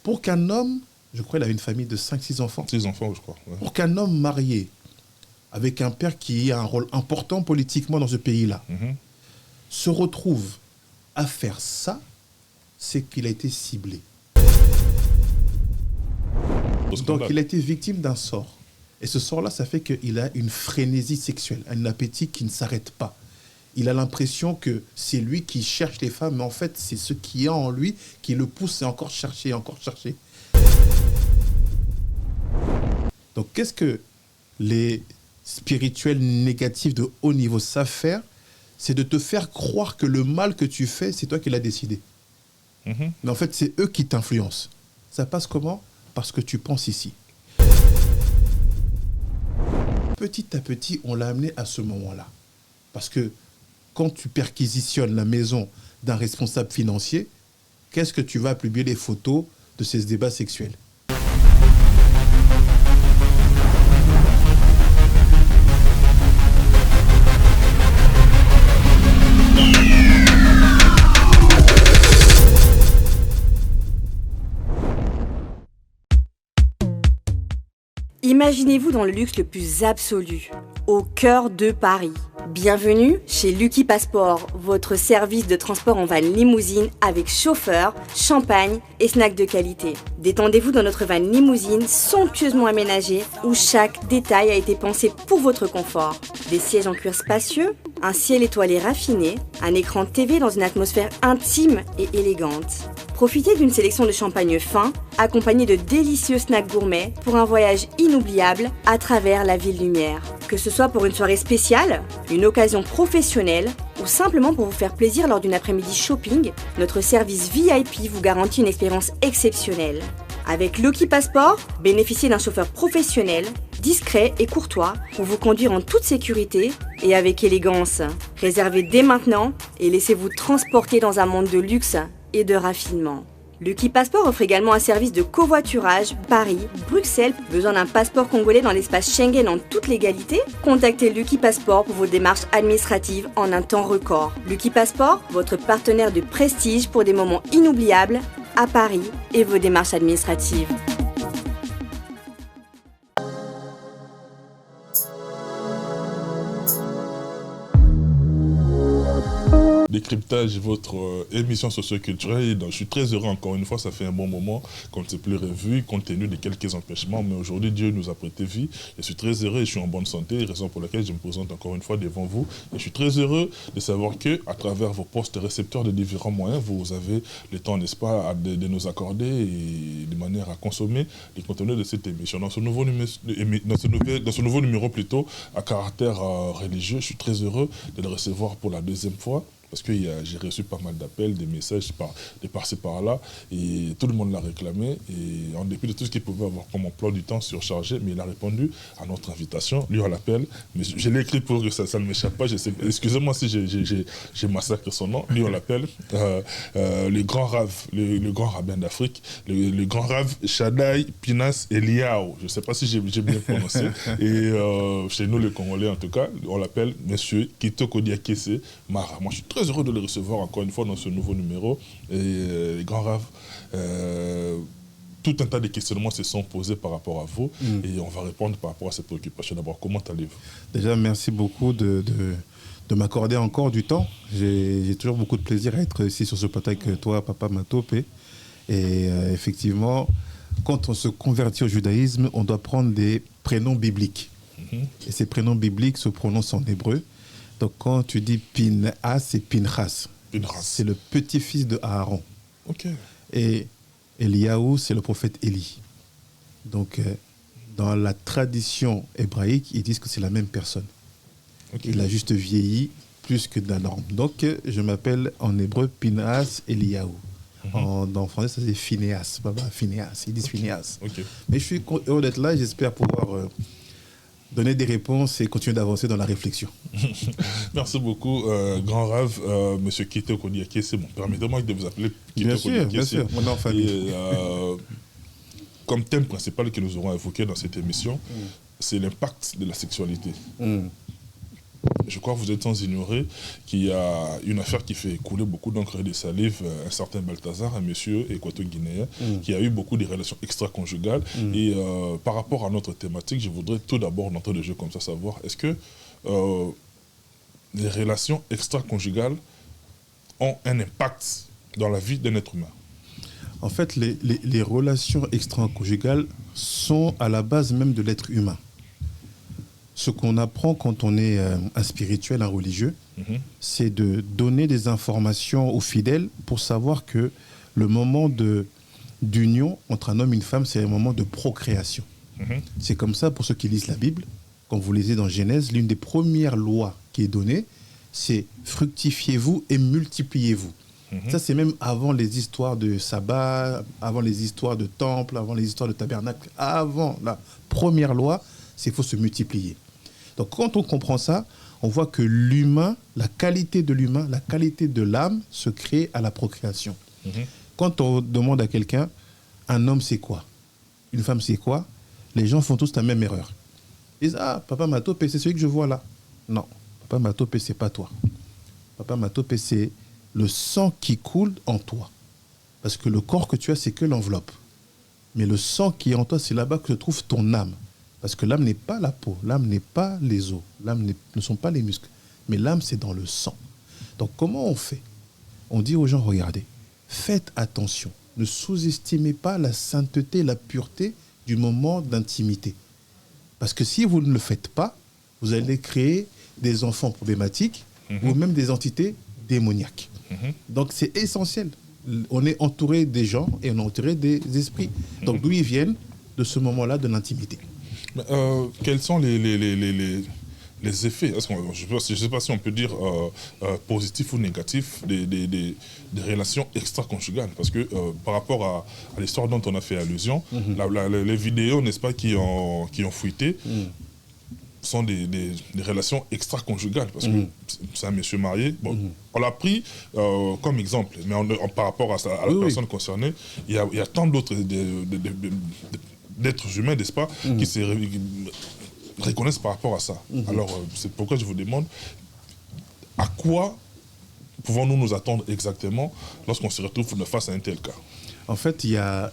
Pour qu'un homme, je crois qu'il a une famille de 5-6 enfants. 6 enfants, je crois. Ouais. Pour qu'un homme marié avec un père qui a un rôle important politiquement dans ce pays-là, se retrouve à faire ça, c'est qu'il a été ciblé. Donc il a été victime d'un sort. Et ce sort-là, ça fait qu'il a une frénésie sexuelle, un appétit qui ne s'arrête pas. Il a l'impression que c'est lui qui cherche les femmes, mais en fait, c'est ce qui est en lui qui le pousse à encore chercher, encore chercher. Donc qu'est-ce que les spirituels négatifs de haut niveau savent faire? C'est de te faire croire que le mal que tu fais, c'est toi qui l'as décidé. Mais en fait, c'est eux qui t'influencent. Ça passe comment? Parce que tu penses ici. Petit à petit, on l'a amené à ce moment-là. Parce que quand tu perquisitionnes la maison d'un responsable financier, qu'est-ce que tu vas publier les photos de ces débats sexuels? Imaginez-vous dans le luxe le plus absolu, au cœur de Paris. Bienvenue chez Lucky Passport, votre service de transport en van limousine avec chauffeur, champagne et snacks de qualité. Détendez-vous dans notre van limousine somptueusement aménagée où chaque détail a été pensé pour votre confort. Des sièges en cuir spacieux, un ciel étoilé raffiné, un écran TV dans une atmosphère intime et élégante. Profitez d'une sélection de champagne fin, accompagné de délicieux snacks gourmets pour un voyage inoubliable à travers la ville lumière. Que ce soit pour une soirée spéciale, une occasion professionnelle ou simplement pour vous faire plaisir lors d'une après-midi shopping, notre service VIP vous garantit une expérience exceptionnelle. Avec Lucky Passport, bénéficiez d'un chauffeur professionnel, discret et courtois pour vous conduire en toute sécurité et avec élégance. Réservez dès maintenant et laissez-vous transporter dans un monde de luxe et de raffinement. Lucky Passport offre également un service de covoiturage Paris, Bruxelles. Besoin d'un passeport congolais dans l'espace Schengen en toute légalité? Contactez Lucky Passport pour vos démarches administratives en un temps record. Lucky Passport, votre partenaire de prestige pour des moments inoubliables à Paris et vos démarches administratives. Décryptage, votre émission socioculturelle. Je suis très heureux encore une fois, ça fait un bon moment qu'on ne s'est plus revu compte tenu de quelques empêchements, mais aujourd'hui Dieu nous a prêté vie. Je suis très heureux et je suis en bonne santé, raison pour laquelle je me présente encore une fois devant vous. Et je suis très heureux de savoir que à travers vos postes récepteurs de différents moyens, vous avez le temps, n'est-ce pas, de nous accorder et de manière à consommer les contenus de cette émission. Dans ce nouveau numéro plutôt à caractère religieux, je suis très heureux de le recevoir pour la deuxième fois. Parce que j'ai reçu pas mal d'appels, des messages de par-ci par-là, et tout le monde l'a réclamé. Et en dépit de tout ce qu'il pouvait avoir comme emploi du temps surchargé, mais il a répondu à notre invitation. Lui, on l'appelle, mais je l'ai écrit pour que ça ne m'échappe pas. Excusez-moi si j'ai massacré son nom. Lui, on l'appelle le grand rave, le grand rabbin d'Afrique, le grand rave Shaddai Pinas Eliao. Je ne sais pas si j'ai bien prononcé. Et chez nous, les Congolais, en tout cas, on l'appelle Monsieur Kitoko Diakese Mara. Moi, je suis très heureux de le recevoir encore une fois dans ce nouveau numéro. Et les grands raves, tout un tas de questionnements se sont posés par rapport à vous et on va répondre par rapport à cette préoccupation. D'abord, comment allez-vous? Déjà, merci beaucoup de m'accorder encore du temps. J'ai toujours beaucoup de plaisir à être ici sur ce plateau avec toi, Papa Matope. Et effectivement, quand on se convertit au judaïsme, on doit prendre des prénoms bibliques. Et ces prénoms bibliques se prononcent en hébreu. Donc quand tu dis Pinhas, c'est Pinchas. C'est le petit-fils de Aaron. Okay. Et Eliaou, c'est le prophète Élie. Donc dans la tradition hébraïque, ils disent que c'est la même personne. Okay. Il a juste vieilli plus que de la norme. Donc je m'appelle en hébreu Pinhas Eliaou. En français, ça c'est Phinéas. Phinéas. Ils disent Phinéas. Okay. Mais je suis heureux d'être là. J'espère pouvoir donner des réponses et continuer d'avancer dans la réflexion. Merci beaucoup, grand rave, monsieur Kitoko Diakese. Bon, permettez-moi de vous appeler Kitoko Diakese. Bien sûr, mon enfant. Comme thème principal que nous aurons évoqué dans cette émission, c'est l'impact de la sexualité. je crois que vous êtes sans ignorer qu'il y a une affaire qui fait couler beaucoup d'encre et de salive, un certain Balthazar, un monsieur équato-guinéen, qui a eu beaucoup de relations extra-conjugales. Et par rapport à notre thématique, je voudrais tout d'abord, d'entrée de jeu comme ça, savoir, est-ce que les relations extra-conjugales ont un impact dans la vie d'un être humain? En fait, les relations extra-conjugales sont à la base même de l'être humain. Ce qu'on apprend quand on est un spirituel, un religieux, c'est de donner des informations aux fidèles pour savoir que le moment d'union entre un homme et une femme, c'est un moment de procréation. C'est comme ça, pour ceux qui lisent la Bible, quand vous lisez dans Genèse, l'une des premières lois qui est donnée, c'est « fructifiez-vous et multipliez-vous ». Ça, c'est même avant les histoires de sabbat, avant les histoires de temple, avant les histoires de tabernacle. Avant la première loi, c'est qu'il faut se multiplier. Donc, quand on comprend ça, on voit que l'humain, la qualité de l'humain, la qualité de l'âme se crée à la procréation. Quand on demande à quelqu'un, un homme c'est quoi? Une femme c'est quoi? Les gens font tous la même erreur. Ils disent, ah, Papa Matopé, c'est celui que je vois là. Non, Papa Matopé, c'est pas toi. Papa Matopé, c'est le sang qui coule en toi. Parce que le corps que tu as, c'est que l'enveloppe. Mais le sang qui est en toi, c'est là-bas que se trouve ton âme. Parce que l'âme n'est pas la peau, l'âme n'est pas les os, l'âme ne sont pas les muscles. Mais l'âme, c'est dans le sang. Donc comment on fait? On dit aux gens, regardez, faites attention. Ne sous-estimez pas la sainteté, la pureté du moment d'intimité. Parce que si vous ne le faites pas, vous allez créer des enfants problématiques ou même des entités démoniaques. Donc c'est essentiel. On est entouré des gens et on est entouré des esprits. Donc d'où ils viennent? De ce moment-là de l'intimité. Quels sont les effets, je ne sais pas si on peut dire positifs ou négatifs des relations extra-conjugales? Parce que par rapport à l'histoire dont on a fait allusion, les vidéos, n'est-ce pas, qui ont fuité, sont des relations extra-conjugales, parce que c'est un monsieur marié. Bon, on l'a pris comme exemple, mais par rapport à la personne concernée, il y a tant d'autres d'êtres humains, n'est-ce pas, qui se reconnaissent par rapport à ça. Alors, c'est pourquoi je vous demande, à quoi pouvons-nous nous attendre exactement lorsqu'on se retrouve face à un tel cas? En fait, il y a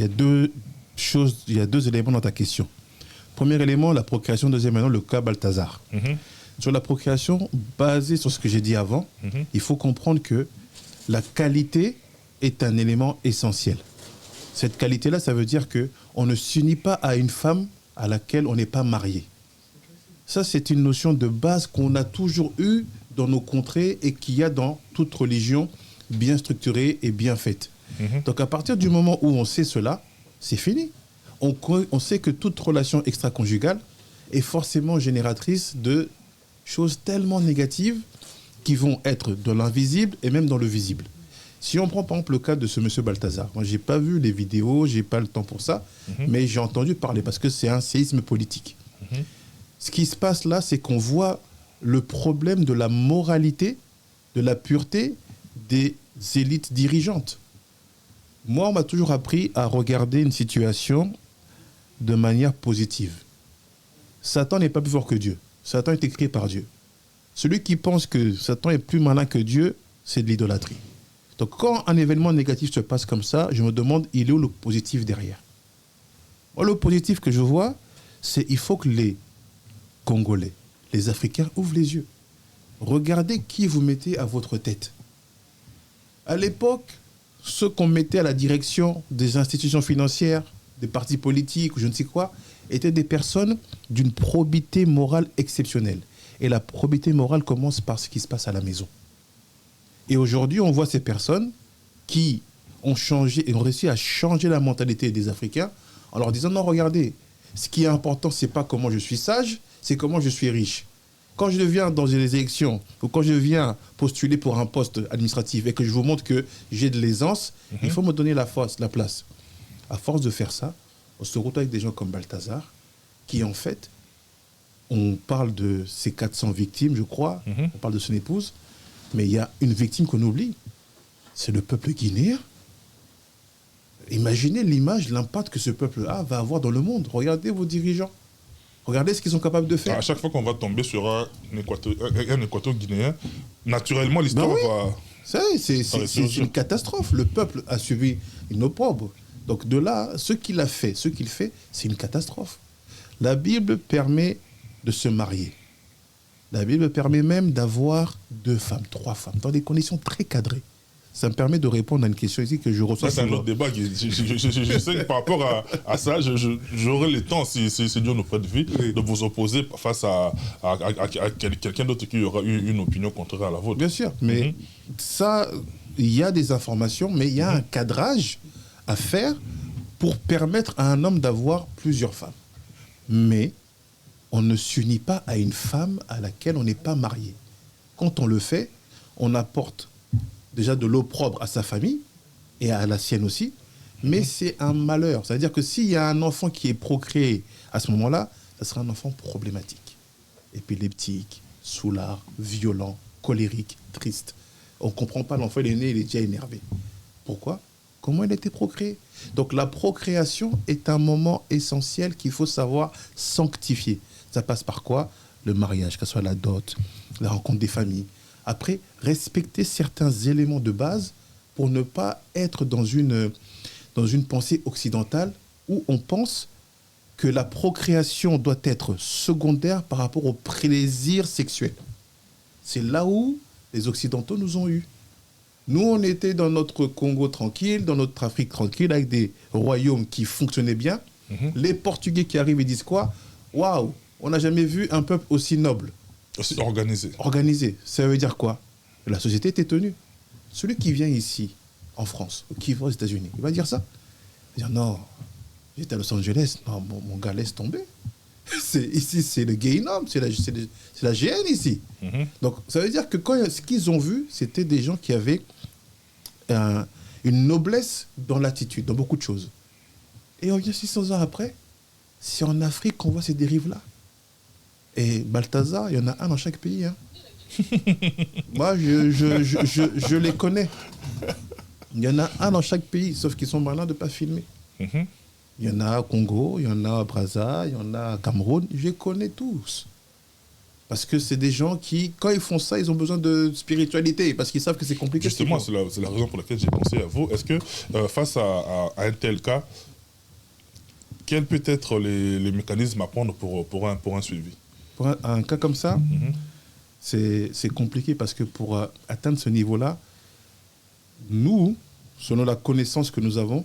deux choses, il y a deux éléments dans ta question. Premier élément, la procréation. Deuxième élément, le cas Balthazar. Sur la procréation, basée sur ce que j'ai dit avant, il faut comprendre que la qualité est un élément essentiel. Cette qualité-là, ça veut dire qu'on ne s'unit pas à une femme à laquelle on n'est pas marié. Ça, c'est une notion de base qu'on a toujours eue dans nos contrées et qu'il y a dans toute religion bien structurée et bien faite. Donc, à partir du moment où on sait cela, c'est fini. On sait que toute relation extra-conjugale est forcément génératrice de choses tellement négatives qui vont être dans l'invisible et même dans le visible. Si on prend par exemple le cas de ce monsieur Balthazar, moi j'ai pas vu les vidéos, j'ai pas le temps pour ça, mais j'ai entendu parler parce que c'est un séisme politique. Ce qui se passe là, c'est qu'on voit le problème de la moralité, de la pureté des élites dirigeantes. Moi, on m'a toujours appris à regarder une situation de manière positive. Satan n'est pas plus fort que Dieu. Satan est créé par Dieu. Celui qui pense que Satan est plus malin que Dieu, c'est de l'idolâtrie. Donc quand un événement négatif se passe comme ça, je me demande, il est où le positif derrière? Moi, le positif que je vois, c'est qu'il faut que les Congolais, les Africains ouvrent les yeux. Regardez qui vous mettez à votre tête. À l'époque, ceux qu'on mettait à la direction des institutions financières, des partis politiques ou je ne sais quoi, étaient des personnes d'une probité morale exceptionnelle. Et la probité morale commence par ce qui se passe à la maison. Et aujourd'hui, on voit ces personnes qui ont changé et ont réussi à changer la mentalité des Africains en leur disant non, regardez, ce qui est important, c'est pas comment je suis sage, c'est comment je suis riche. Quand je viens dans les élections ou quand je viens postuler pour un poste administratif et que je vous montre que j'ai de l'aisance, il faut me donner la place. À force de faire ça, on se retrouve avec des gens comme Balthazar qui, en fait, on parle de ces 400 victimes, je crois, on parle de son épouse, mais il y a une victime qu'on oublie, c'est le peuple guinéen. Imaginez l'image, l'impact que ce peuple-là va avoir dans le monde. Regardez vos dirigeants. Regardez ce qu'ils sont capables de faire. À chaque fois qu'on va tomber sur un Équateur-Guinéen, naturellement, l'histoire va... C'est une catastrophe. Le peuple a subi une opprobre. Donc de là, ce qu'il fait, c'est une catastrophe. La Bible permet de se marier. La Bible permet même d'avoir 2 femmes, 3 femmes, dans des conditions très cadrées. Ça me permet de répondre à une question ici que je reçois. C'est un autre débat. Je sais que par rapport à ça, j'aurai le temps, si Dieu nous prête vie, de vous opposer face à quelqu'un d'autre qui aura eu une opinion contraire à la vôtre. Bien sûr, mais ça, il y a des informations, mais il y a un cadrage à faire pour permettre à un homme d'avoir plusieurs femmes. Mais on ne s'unit pas à une femme à laquelle on n'est pas marié. Quand on le fait, on apporte déjà de l'opprobre à sa famille et à la sienne aussi, mais c'est un malheur. C'est-à-dire que s'il y a un enfant qui est procréé à ce moment-là, ça sera un enfant problématique, épileptique, soulard, violent, colérique, triste. On ne comprend pas, l'enfant il est né, il est déjà énervé. Pourquoi ? Comment il a été procréé ? Donc la procréation est un moment essentiel qu'il faut savoir sanctifier. Ça passe par quoi ? Le mariage, que ce soit la dot, la rencontre des familles. Après, respecter certains éléments de base pour ne pas être dans une pensée occidentale où on pense que la procréation doit être secondaire par rapport au plaisir sexuel. C'est là où les Occidentaux nous ont eus. Nous, on était dans notre Congo tranquille, dans notre Afrique tranquille, avec des royaumes qui fonctionnaient bien. Les Portugais qui arrivent et disent quoi ? Waouh, on n'a jamais vu un peuple aussi noble. Aussi organisé. Organisé. Ça veut dire quoi ? La société était tenue. Celui qui vient ici, en France, ou qui va aux États-Unis, il va dire ça. Il va dire non, j'étais à Los Angeles, non, mon gars, laisse tomber. Ici, c'est le Guéhinum, c'est la GN ici. Donc, ça veut dire que ce qu'ils ont vu, c'était des gens qui avaient une noblesse dans l'attitude, dans beaucoup de choses. Et on vient 600 ans après, c'est en Afrique qu'on voit ces dérives-là. Et Balthazar, il y en a un dans chaque pays. Hein. Moi, je les connais. Il y en a un dans chaque pays, sauf qu'ils sont malins de ne pas filmer. Il y en a au Congo, il y en a à Brazza, il y en a à Cameroun. Je les connais tous. Parce que c'est des gens qui, quand ils font ça, ils ont besoin de spiritualité, parce qu'ils savent que c'est compliqué. Justement, c'est la raison pour laquelle j'ai pensé à vous. Est-ce que, face à un tel cas, quels peuvent être les mécanismes à prendre pour un suivi ? Pour un cas comme ça, c'est compliqué, parce que pour atteindre ce niveau-là, nous, selon la connaissance que nous avons,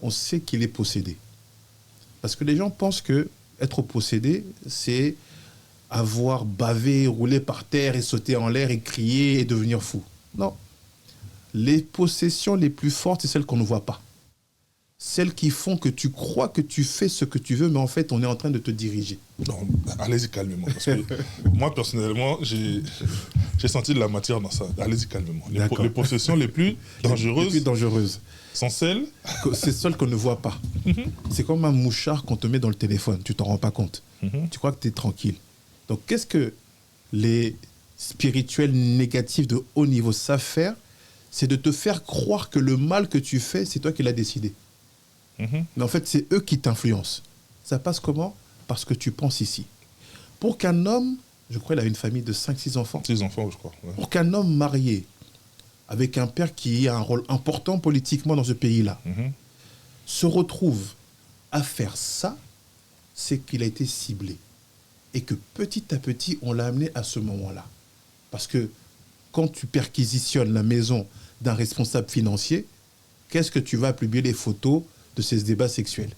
on sait qu'il est possédé. Parce que les gens pensent que être possédé, c'est avoir bavé, rouler par terre et sauter en l'air et crier et devenir fou. Non. Les possessions les plus fortes, c'est celles qu'on ne voit pas. Celles qui font que tu crois que tu fais ce que tu veux, mais en fait, on est en train de te diriger. Non, allez-y calmement. Parce que moi, personnellement, j'ai senti de la matière dans ça. Allez-y calmement. Les possessions les plus dangereuses. Sont celles... C'est celles qu'on ne voit pas. C'est comme un mouchard qu'on te met dans le téléphone. Tu t'en rends pas compte. Tu crois que tu es tranquille. Donc, qu'est-ce que les spirituels négatifs de haut niveau savent faire ? C'est de te faire croire que le mal que tu fais, c'est toi qui l'as décidé. Mais en fait, c'est eux qui t'influencent. Ça passe comment ? Parce que tu penses ici. Pour qu'un homme, je crois qu'il a une famille de 5-6 enfants. 6 enfants, je crois. Ouais. Pour qu'un homme marié, avec un père qui a un rôle important politiquement dans ce pays-là, se retrouve à faire ça, c'est qu'il a été ciblé. Et que petit à petit, on l'a amené à ce moment-là. Parce que quand tu perquisitionnes la maison d'un responsable financier, qu'est-ce que tu vas publier les photos de ces débats sexuels ?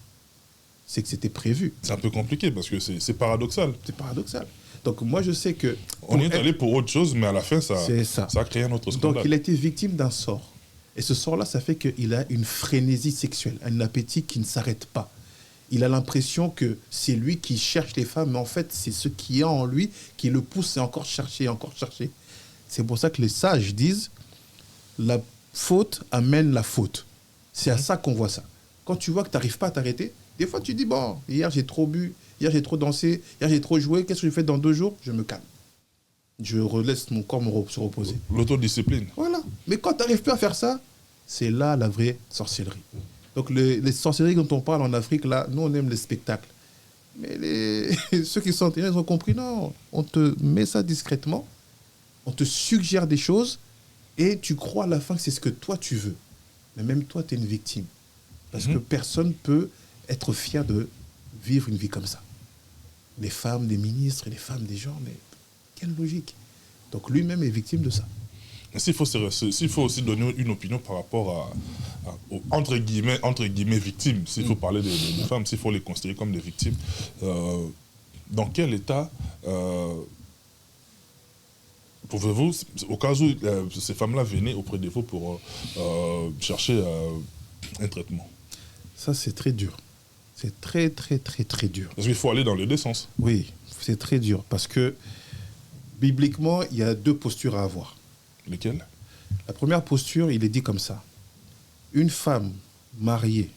C'est que c'était prévu. C'est un peu compliqué parce que c'est paradoxal. C'est paradoxal. Donc moi, je sais que... On est allé pour autre chose, mais à la fin, ça a créé un autre scandale. Donc il a été victime d'un sort. Et ce sort-là, ça fait qu'il a une frénésie sexuelle, un appétit qui ne s'arrête pas. Il a l'impression que c'est lui qui cherche les femmes, mais en fait, c'est ce qui est en lui qui le pousse à encore chercher, encore chercher. C'est pour ça que les sages disent la faute amène la faute. C'est à ça qu'on voit ça. Quand tu vois que tu n'arrives pas à t'arrêter, des fois tu dis, bon, hier j'ai trop bu, hier j'ai trop dansé, hier j'ai trop joué, qu'est-ce que je fais dans 2 jours ? Je me calme. Je laisse mon corps se reposer. L'autodiscipline. Voilà. Mais quand tu n'arrives plus à faire ça, c'est là la vraie sorcellerie. Donc les sorcelleries dont on parle en Afrique, là, nous on aime les spectacles. Mais ceux qui sont intelligents, ils ont compris, non, on te met ça discrètement, on te suggère des choses, et tu crois à la fin que c'est ce que toi tu veux. Mais même toi, tu es une victime. Parce que personne ne peut être fier de vivre une vie comme ça. Les femmes des ministres et les femmes des gens, mais quelle logique. Donc lui-même est victime de ça. S'il faut aussi donner une opinion par rapport aux entre guillemets victimes, s'il faut parler de femmes, s'il faut les considérer comme des victimes, dans quel état pouvez-vous, au cas où ces femmes-là venaient auprès de vous pour chercher un traitement? Ça, c'est très dur. C'est très, très, très, très dur. Parce qu'il faut aller dans les deux sens. Oui, c'est très dur. Parce que, bibliquement, il y a deux postures à avoir. Lesquelles? La première posture, il est dit comme ça. Une femme mariée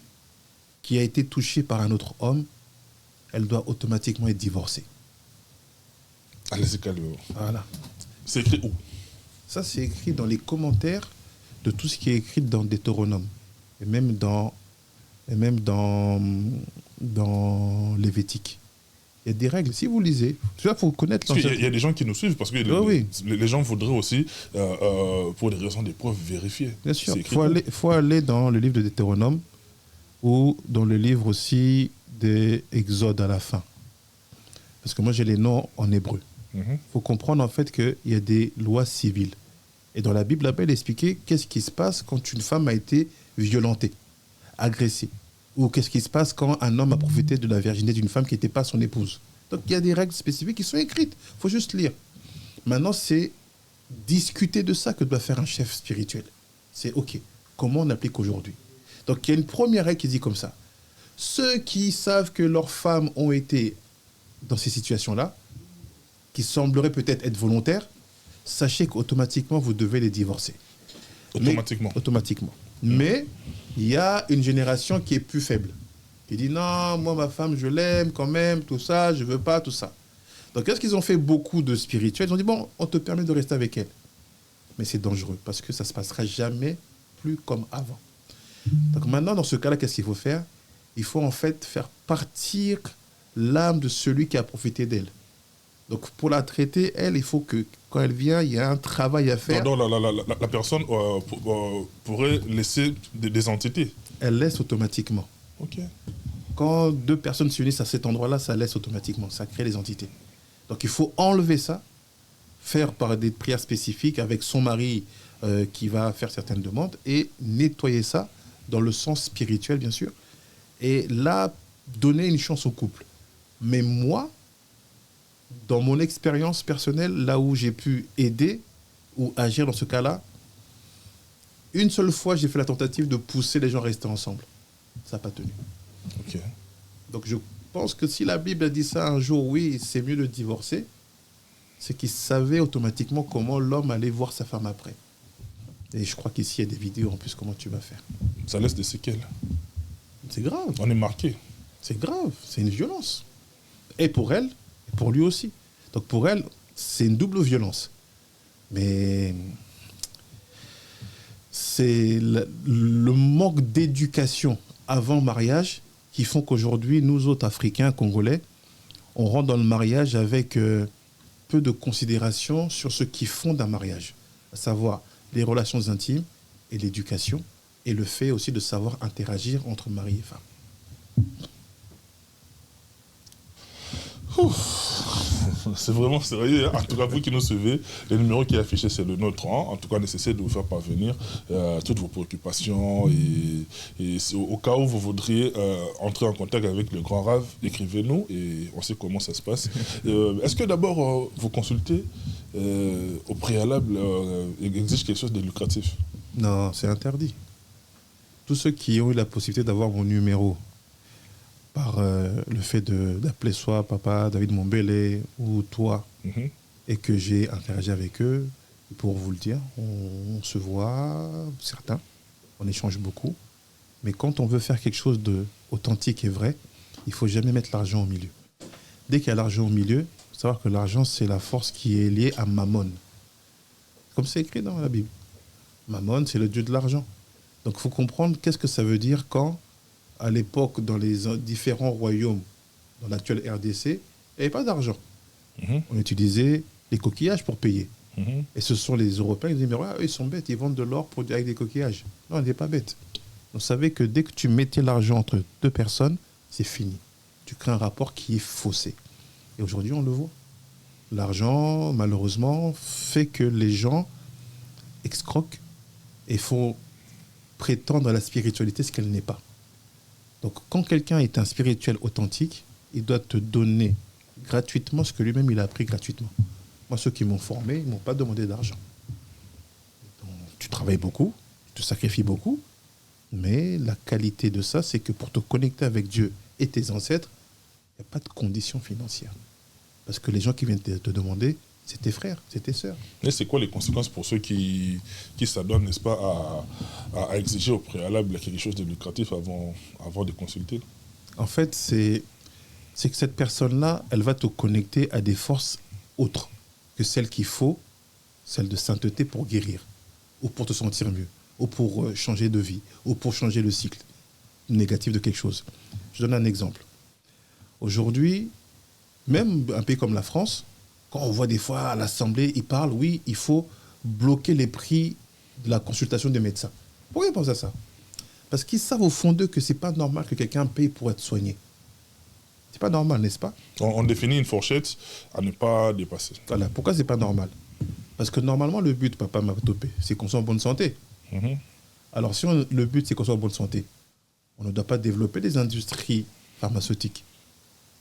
qui a été touchée par un autre homme, elle doit automatiquement être divorcée. Allez-y, calmez-vous. Voilà. C'est écrit où? Ça, c'est écrit dans les commentaires de tout ce qui est écrit dans Deutéronome. Et même dans Lévitique. Il y a des règles. Si vous lisez, il faut connaître... Parce qu'il y a des gens qui nous suivent, parce que les gens voudraient aussi, pour des raisons d'épreuve, vérifier. Bien sûr, il faut aller dans le livre de Deutéronome ou dans le livre aussi des Exodes à la fin. Parce que moi, j'ai les noms en hébreu. Il faut comprendre en fait qu'il y a des lois civiles. Et dans la Bible, là-bas, il est expliqué qu'est-ce qui se passe quand une femme a été violentée, agressée. Ou qu'est-ce qui se passe quand un homme a profité de la virginité d'une femme qui n'était pas son épouse. Donc il y a des règles spécifiques qui sont écrites. Il faut juste lire. Maintenant, c'est discuter de ça que doit faire un chef spirituel. C'est OK. Comment on applique aujourd'hui? Donc il y a une première règle qui dit comme ça. Ceux qui savent que leurs femmes ont été dans ces situations-là, qui sembleraient peut-être être volontaires, sachez qu'automatiquement, vous devez les divorcer. Automatiquement. Automatiquement. Mais il y a une génération qui est plus faible. Qui dit non, moi ma femme je l'aime quand même, tout ça, je veux pas, tout ça. Donc est-ce qu'ils ont fait beaucoup de spirituels? Ils ont dit bon, on te permet de rester avec elle. Mais c'est dangereux parce que ça ne se passera jamais plus comme avant. Donc maintenant, dans ce cas-là, qu'est-ce qu'il faut faire? Il faut en fait faire partir l'âme de celui qui a profité d'elle. Donc pour la traiter, elle, il faut que quand elle vient, il y a un travail à faire. Donc la personne pourrait laisser des entités. Elle laisse automatiquement. Ok. Quand deux personnes s'unissent à cet endroit-là, ça laisse automatiquement, ça crée des entités. Donc il faut enlever ça, faire par des prières spécifiques avec son mari qui va faire certaines demandes et nettoyer ça dans le sens spirituel, bien sûr. Et là, donner une chance au couple. Mais moi, dans mon expérience personnelle, là où j'ai pu aider ou agir dans ce cas-là, une seule fois, j'ai fait la tentative de pousser les gens à rester ensemble. Ça n'a pas tenu. Ok. Donc je pense que si la Bible a dit ça un jour, oui, c'est mieux de divorcer, c'est qu'il savait automatiquement comment l'homme allait voir sa femme après. Et je crois qu'ici, il y a des vidéos en plus, comment tu vas faire. Ça laisse des séquelles. C'est grave. On est marqué. C'est grave, c'est une violence. Et pour elle, et pour lui aussi. Donc pour elle, c'est une double violence. Mais c'est le manque d'éducation avant le mariage qui font qu'aujourd'hui, nous autres Africains, Congolais, on rentre dans le mariage avec peu de considération sur ce qui fonde un mariage, à savoir les relations intimes et l'éducation, et le fait aussi de savoir interagir entre mari et femme. C'est vraiment sérieux. En tout cas, vous qui nous suivez, le numéro qui est affiché, c'est le nôtre. En tout cas, nécessaire de vous faire parvenir toutes vos préoccupations. Et au cas où vous voudriez entrer en contact avec le grand Rave, écrivez-nous et on sait comment ça se passe. Est-ce que d'abord, vous consultez au préalable, exige quelque chose de lucratif? Non, c'est interdit. Tous ceux qui ont eu la possibilité d'avoir mon numéro par le fait d'appeler soit papa David Mombele ou toi, et que j'ai interagi avec eux, pour vous le dire, on se voit, certains, on échange beaucoup, mais quand on veut faire quelque chose d'authentique et vrai, il ne faut jamais mettre l'argent au milieu. Dès qu'il y a l'argent au milieu, il faut savoir que l'argent, c'est la force qui est liée à Mammon. Comme c'est écrit dans la Bible. Mammon, c'est le dieu de l'argent. Donc il faut comprendre qu'est-ce que ça veut dire quand, à l'époque, dans les différents royaumes dans l'actuelle RDC, il n'y avait pas d'argent. Mhm. On utilisait les coquillages pour payer. Mhm. Et ce sont les Européens qui disaient, mais ouais, eux, ils sont bêtes, ils vendent de l'or avec des coquillages. Non, on n'était pas bêtes. On savait que dès que tu mettais l'argent entre deux personnes, c'est fini. Tu crées un rapport qui est faussé. Et aujourd'hui, on le voit. L'argent, malheureusement, fait que les gens excroquent et font prétendre à la spiritualité ce qu'elle n'est pas. Donc, quand quelqu'un est un spirituel authentique, il doit te donner gratuitement ce que lui-même il a appris gratuitement. Moi, ceux qui m'ont formé, ils ne m'ont pas demandé d'argent. Donc, tu travailles beaucoup, tu te sacrifies beaucoup, mais la qualité de ça, c'est que pour te connecter avec Dieu et tes ancêtres, il n'y a pas de conditions financières. Parce que les gens qui viennent te demander, c'est tes frères, c'est tes sœurs. Et c'est quoi les conséquences pour ceux qui s'adonnent, n'est-ce pas, à exiger au préalable quelque chose de lucratif avant de consulter? En fait, c'est que cette personne-là, elle va te connecter à des forces autres que celles qu'il faut, celles de sainteté pour guérir, ou pour te sentir mieux, ou pour changer de vie, ou pour changer le cycle négatif de quelque chose. Je donne un exemple. Aujourd'hui, même un pays comme la France, quand on voit des fois à l'Assemblée, ils parlent, oui, il faut bloquer les prix de la consultation des médecins. Pourquoi ils pensent à ça? Parce qu'ils savent au fond d'eux que ce n'est pas normal que quelqu'un paye pour être soigné. C'est pas normal, n'est-ce pas? On définit une fourchette à ne pas dépasser. Voilà. Pourquoi c'est pas normal? Parce que normalement, le but, papa m'a topé, c'est qu'on soit en bonne santé. Mhm. Alors, si le but, c'est qu'on soit en bonne santé, on ne doit pas développer des industries pharmaceutiques.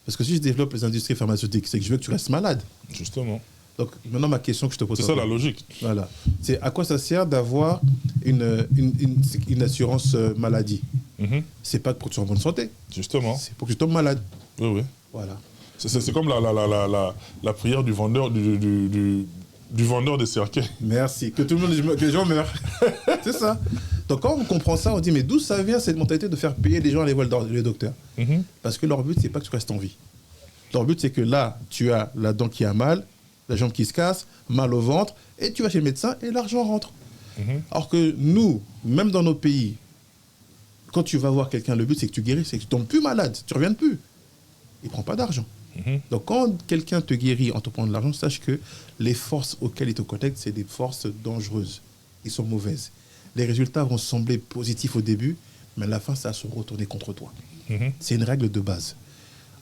Parce que si je développe les industries pharmaceutiques, c'est que je veux que tu restes malade. Justement. Donc, maintenant, ma question que je te pose... C'est ça la logique. Voilà. C'est à quoi ça sert d'avoir une assurance maladie? Mhm. C'est pas pour que tu sois en bonne santé. Justement. C'est pour que tu tombes malade. Oui, oui. Voilà. C'est comme la prière du vendeur du vendeur des cercueils. Merci. Que tout le monde, que les gens meurent. C'est ça. Donc quand on comprend ça, on dit mais d'où ça vient cette mentalité de faire payer les gens à aller voir le docteur? Mhm. Parce que leur but, c'est pas que tu restes en vie. Leur but, c'est que là, tu as la dent qui a mal, la jambe qui se casse, mal au ventre, et tu vas chez le médecin et l'argent rentre. Mhm. Alors que nous, même dans nos pays, quand tu vas voir quelqu'un, le but, c'est que tu guéris, c'est que tu tombes plus malade, tu ne reviens plus. Il ne prend pas d'argent. Mhm. Donc quand quelqu'un te guérit en te prenant de l'argent, sache que les forces auxquelles il te connecte, c'est des forces dangereuses. Ils sont mauvaises. Les résultats vont sembler positifs au début, mais à la fin, ça va se retourner contre toi. Mhm. C'est une règle de base.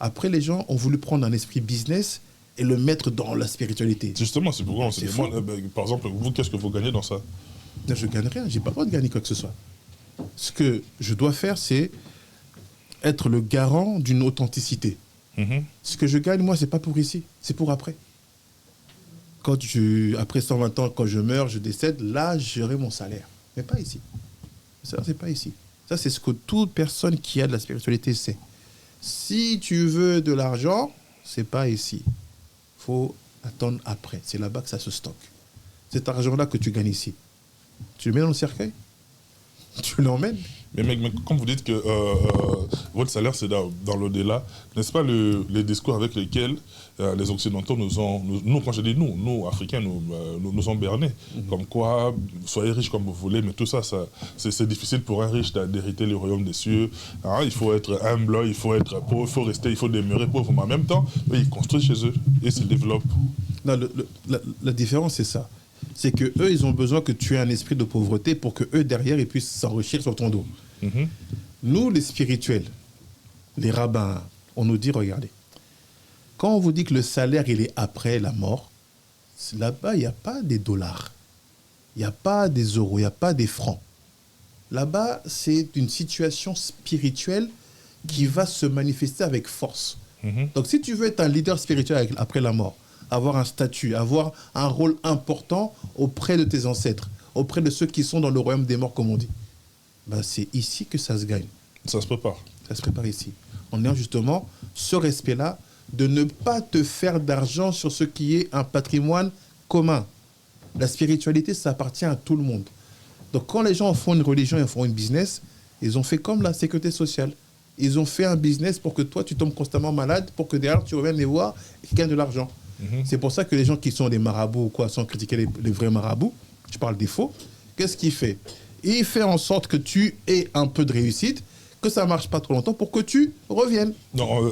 Après, les gens ont voulu prendre un esprit business et le mettre dans la spiritualité. Justement, c'est pourquoi on se C'est demande, faux. par exemple, vous, qu'est-ce que vous gagnez dans ça? Non, je ne gagne rien, je n'ai pas le droit de gagner quoi que ce soit. Ce que je dois faire, c'est être le garant d'une authenticité. Mhm. Ce que je gagne, moi, ce n'est pas pour ici, c'est pour après. Après 120 ans, quand je meurs, je décède, là, j'aurai mon salaire. Mais pas ici. Ça, c'est pas ici. Ça, c'est ce que toute personne qui a de la spiritualité sait. Si tu veux de l'argent, c'est pas ici. Faut attendre après. C'est là-bas que ça se stocke. Cet argent-là que tu gagnes ici, tu le mets dans le cercueil? Tu l'emmènes? Mais comme vous dites que votre salaire, c'est dans l'au-delà, n'est-ce pas les discours avec lesquels les Occidentaux nous, quand je dis nous, Africains, nous ont bernés. Comme quoi, soyez riches comme vous voulez, mais tout ça, c'est difficile pour un riche d'hériter le royaume des cieux. Hein, il faut être humble, il faut être pauvre, il faut demeurer pauvre. Mais en même temps, eux, ils construisent chez eux et se développent. Non, la différence, c'est ça. C'est que eux, ils ont besoin que tu aies un esprit de pauvreté pour que eux, derrière, ils puissent s'enrichir sur ton dos. Mhm. Nous, les spirituels, les rabbins, on nous dit, regardez, quand on vous dit que le salaire, il est après la mort, là-bas, il n'y a pas des dollars, il n'y a pas des euros, il n'y a pas des francs. Là-bas, c'est une situation spirituelle qui va se manifester avec force. Mhm. Donc, si tu veux être un leader spirituel après la mort, avoir un statut, avoir un rôle important auprès de tes ancêtres, auprès de ceux qui sont dans le royaume des morts, comme on dit, ben, c'est ici que ça se gagne. Ça se prépare. Ça se prépare ici. En ayant justement ce respect-là de ne pas te faire d'argent sur ce qui est un patrimoine commun. La spiritualité, ça appartient à tout le monde. Donc quand les gens font une religion et font une business, ils ont fait comme la sécurité sociale. Ils ont fait un business pour que toi, tu tombes constamment malade, pour que derrière, tu reviennes les voir et qu'ils gagnent de l'argent. Mhm. C'est pour ça que les gens qui sont des marabouts ou quoi, sans critiquer les vrais marabouts, je parle des faux, qu'est-ce qu'il fait? Il fait en sorte que tu aies un peu de réussite. que ça marche pas trop longtemps pour que tu reviennes. Non,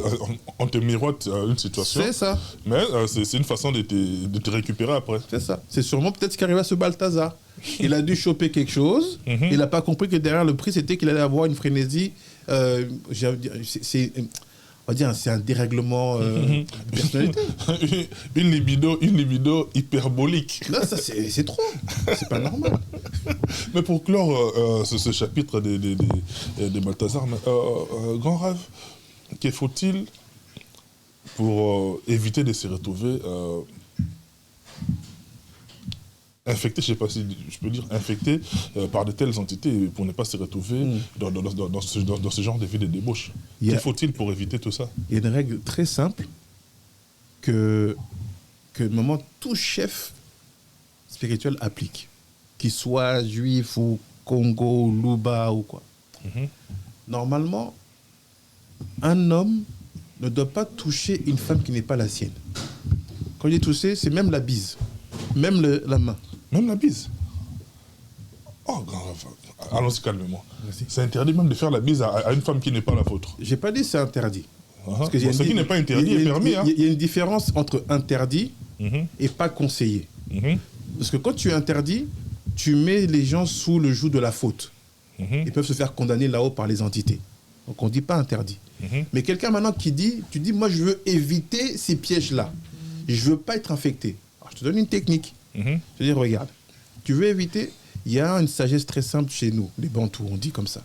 on te miroite une situation. C'est ça. Mais c'est une façon de te récupérer après. C'est ça. C'est sûrement peut-être ce qui arrive à ce Balthazar. Il a dû choper quelque chose. Il n'a pas compris que derrière le prix, c'était qu'il allait avoir une frénésie. C'est un dérèglement de personnalité. une libido hyperbolique. Là, ça, c'est trop. C'est pas normal. Mais pour clore ce chapitre des Balthazar, grand rêve, que faut-il pour éviter de se retrouver infecté, je ne sais pas si je peux dire infecté par de telles entités pour ne pas se retrouver dans ce genre de vie de débauche. Que faut-il pour éviter tout ça? Il y a une règle très simple que moment tout chef spirituel applique, qu'il soit juif ou Congo ou Luba ou quoi. Normalement, un homme ne doit pas toucher une femme qui n'est pas la sienne. Quand il dit toucher, c'est même la bise, même la main. Même la bise. Oh, allons-y calmement. C'est interdit même de faire la bise à une femme qui n'est pas la vôtre. J'ai pas dit c'est interdit. Parce que ce qui n'est pas interdit est permis. Il y a une différence entre interdit et pas conseillé. Parce que quand tu interdis, tu mets les gens sous le joug de la faute. Ils peuvent se faire condamner là-haut par les entités. Donc on ne dit pas interdit. Mais quelqu'un maintenant qui dit, tu dis, moi je veux éviter ces pièges-là. Je ne veux pas être infecté. Alors, je te donne une technique. Je veux dire, regarde, tu veux éviter, il y a une sagesse très simple chez nous, les Bantous, on dit comme ça.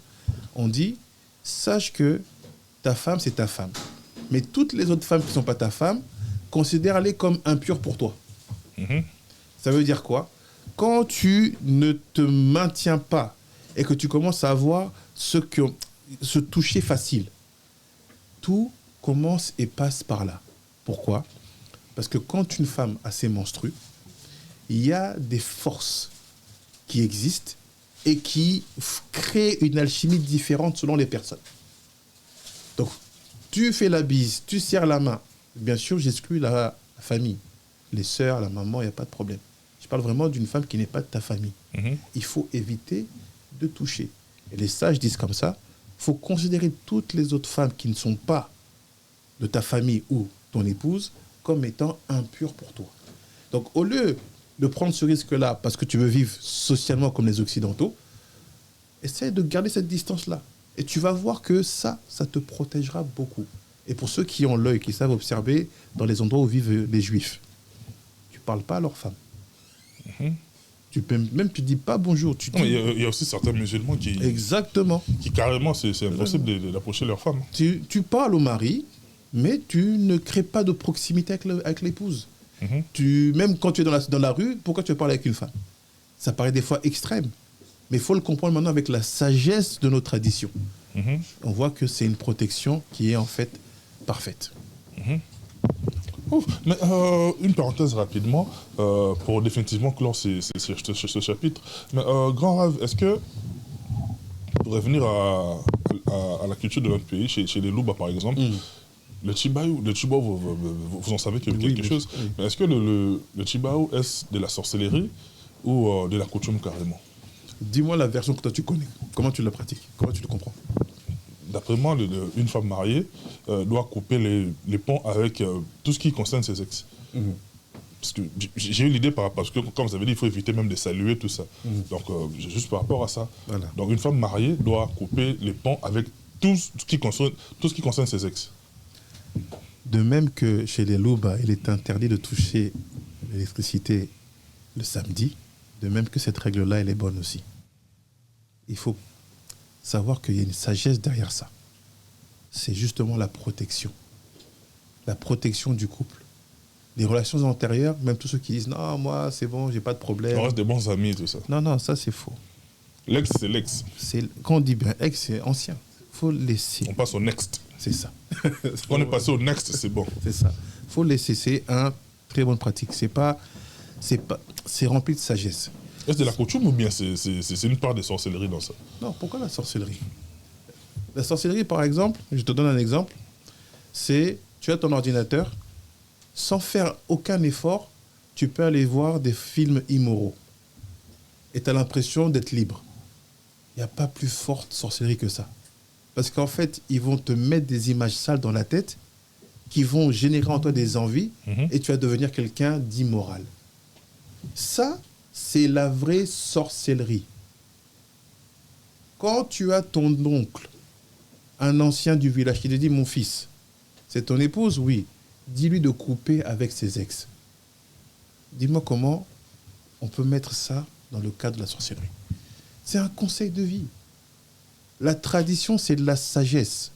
On dit, sache que ta femme, c'est ta femme. Mais toutes les autres femmes qui ne sont pas ta femme, considère-les comme impures pour toi. Ça veut dire quoi? Quand tu ne te maintiens pas et que tu commences à avoir ce toucher facile, tout commence et passe par là. Pourquoi? Parce que quand une femme a ses menstrues, il y a des forces qui existent et qui créent une alchimie différente selon les personnes. Donc, tu fais la bise, tu serres la main. Bien sûr, j'exclus la famille. Les sœurs, la maman, il n'y a pas de problème. Je parle vraiment d'une femme qui n'est pas de ta famille. Il faut éviter de toucher. Et les sages disent comme ça, il faut considérer toutes les autres femmes qui ne sont pas de ta famille ou ton épouse comme étant impures pour toi. Donc, au lieu de prendre ce risque-là parce que tu veux vivre socialement comme les Occidentaux, essaie de garder cette distance-là. Et tu vas voir que ça te protégera beaucoup. Et pour ceux qui ont l'œil, qui savent observer dans les endroits où vivent les Juifs, tu ne parles pas à leurs femmes. Tu dis pas bonjour. Il y a aussi certains musulmans qui... Exactement. Qui carrément, c'est impossible d'approcher leur femme. Tu parles au mari, mais tu ne crées pas de proximité avec l'épouse. Même quand tu es dans la rue, pourquoi tu parles avec une femme? Ça paraît des fois extrême. Mais il faut le comprendre maintenant avec la sagesse de nos traditions. On voit que c'est une protection qui est en fait parfaite. Mais une parenthèse rapidement, pour définitivement clore ce chapitre. Mais grand rêve, est-ce que, pour revenir à la culture de notre pays, chez les Luba par exemple, le Chibaou, vous en savez quelque chose. Oui. Mais est-ce que le Chibaou, est-ce de la sorcellerie ou de la coutume carrément? Dis-moi la version que toi tu connais. Comment tu la pratiques? Comment tu le comprends? D'après moi, une femme mariée doit couper les ponts avec tout ce qui concerne ses ex. Parce que j'ai eu l'idée parce que, comme vous avez dit, il faut éviter même de saluer tout ça. Donc, juste par rapport à ça. Voilà. Donc, une femme mariée doit couper les ponts avec tout ce qui concerne ses ex. De même que chez les Luba, il est interdit de toucher l'électricité le samedi, de même que cette règle-là, elle est bonne aussi. Il faut savoir qu'il y a une sagesse derrière ça. C'est justement la protection. La protection du couple. Les relations antérieures, même tous ceux qui disent « Non, moi, c'est bon, j'ai pas de problème. » On reste des bons amis et tout ça. Non, ça, c'est faux. L'ex, c'est l'ex. Quand on dit bien ex, c'est ancien. Il faut laisser. On passe au next. C'est ça. On est passé au next, c'est bon. C'est ça. Il faut laisser. C'est une très bonne pratique. C'est rempli de sagesse. Est-ce de la coutume ou bien c'est une part de sorcellerie dans ça? Non, pourquoi la sorcellerie? La sorcellerie, par exemple, je te donne un exemple, c'est tu as ton ordinateur, sans faire aucun effort, tu peux aller voir des films immoraux. Et tu as l'impression d'être libre. Il n'y a pas plus forte sorcellerie que ça. Parce qu'en fait, ils vont te mettre des images sales dans la tête qui vont générer en toi des envies et tu vas devenir quelqu'un d'immoral. Ça, c'est la vraie sorcellerie. Quand tu as ton oncle, un ancien du village, qui te dit « Mon fils, c'est ton épouse ?» Oui. Dis-lui de couper avec ses ex. Dis-moi comment on peut mettre ça dans le cadre de la sorcellerie. C'est un conseil de vie. La tradition, c'est de la sagesse.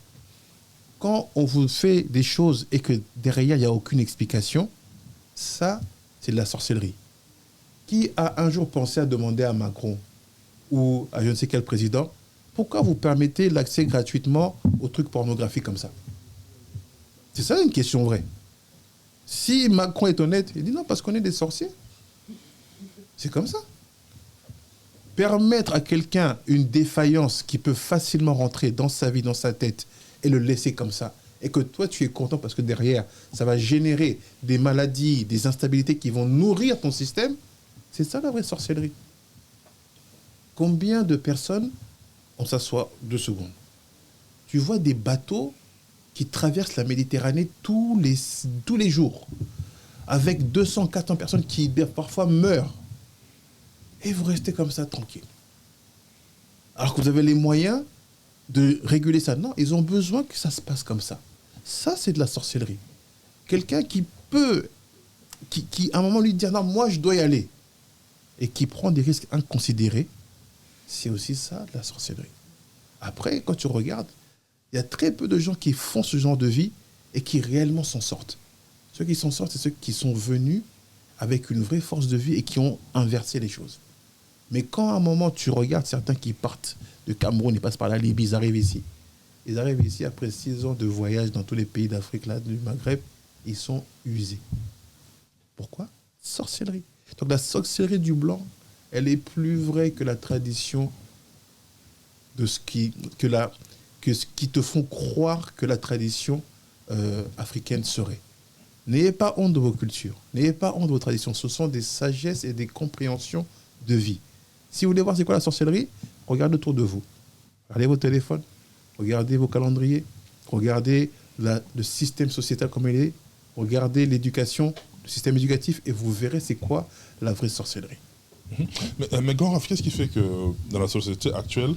Quand on vous fait des choses et que derrière, il n'y a aucune explication, ça, c'est de la sorcellerie. Qui a un jour pensé à demander à Macron ou à je ne sais quel président, pourquoi vous permettez l'accès gratuitement aux trucs pornographiques comme ça? C'est ça une question vraie. Si Macron est honnête, il dit non, parce qu'on est des sorciers. C'est comme ça. Permettre à quelqu'un une défaillance qui peut facilement rentrer dans sa vie, dans sa tête, et le laisser comme ça, et que toi, tu es content parce que derrière, ça va générer des maladies, des instabilités qui vont nourrir ton système, c'est ça la vraie sorcellerie. Combien de personnes, on s'assoit 2 secondes, tu vois des bateaux qui traversent la Méditerranée tous les jours, avec 200, 400 personnes qui parfois meurent, et vous restez comme ça tranquille. Alors que vous avez les moyens de réguler ça. Non, ils ont besoin que ça se passe comme ça. Ça, c'est de la sorcellerie. Quelqu'un qui peut, qui à un moment lui dit non, moi je dois y aller, et qui prend des risques inconsidérés, c'est aussi ça, de la sorcellerie. Après, quand tu regardes, il y a très peu de gens qui font ce genre de vie et qui réellement s'en sortent. Ceux qui s'en sortent, c'est ceux qui sont venus avec une vraie force de vie et qui ont inversé les choses. Mais quand à un moment, tu regardes certains qui partent de Cameroun, ils passent par la Libye, ils arrivent ici. Ils arrivent ici après 6 ans de voyage dans tous les pays d'Afrique, là, du Maghreb, ils sont usés. Pourquoi? Sorcellerie. Donc la sorcellerie du blanc, elle est plus vraie que la tradition de ce qui te font croire que la tradition africaine serait. N'ayez pas honte de vos cultures, n'ayez pas honte de vos traditions. Ce sont des sagesses et des compréhensions de vie. Si vous voulez voir c'est quoi la sorcellerie, regardez autour de vous. Regardez vos téléphones, regardez vos calendriers, regardez le système sociétal comme il est, regardez l'éducation, le système éducatif, et vous verrez c'est quoi la vraie sorcellerie. Mais Gaurav, qu'est-ce qui fait que dans la société actuelle,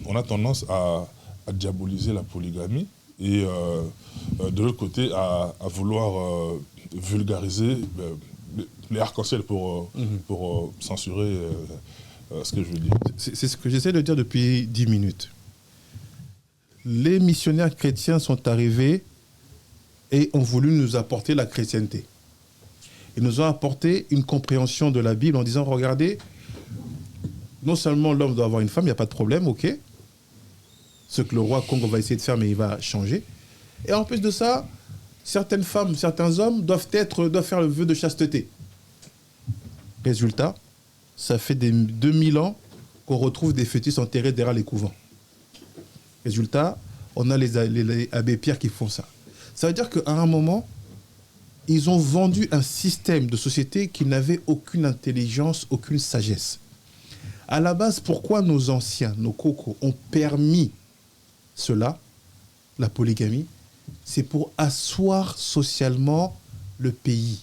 on a tendance à diaboliser la polygamie et de l'autre côté à vouloir vulgariser les arcs-en-ciel pour censurer ce que je veux dire? C'est ce que j'essaie de dire depuis 10 minutes. Les missionnaires chrétiens sont arrivés et ont voulu nous apporter la chrétienté. Ils nous ont apporté une compréhension de la Bible en disant, regardez, non seulement l'homme doit avoir une femme, il n'y a pas de problème, ok. Ce que le roi Congo va essayer de faire, mais il va changer. Et en plus de ça, certaines femmes, certains hommes doivent faire le vœu de chasteté. Résultat, ça fait 2000 ans qu'on retrouve des fœtus enterrés derrière les couvents. Résultat, on a les abbés Pierre qui font ça. Ça veut dire qu'à un moment, ils ont vendu un système de société qui n'avait aucune intelligence, aucune sagesse. À la base, pourquoi nos anciens, nos cocos, ont permis cela, la polygamie? C'est pour asseoir socialement le pays.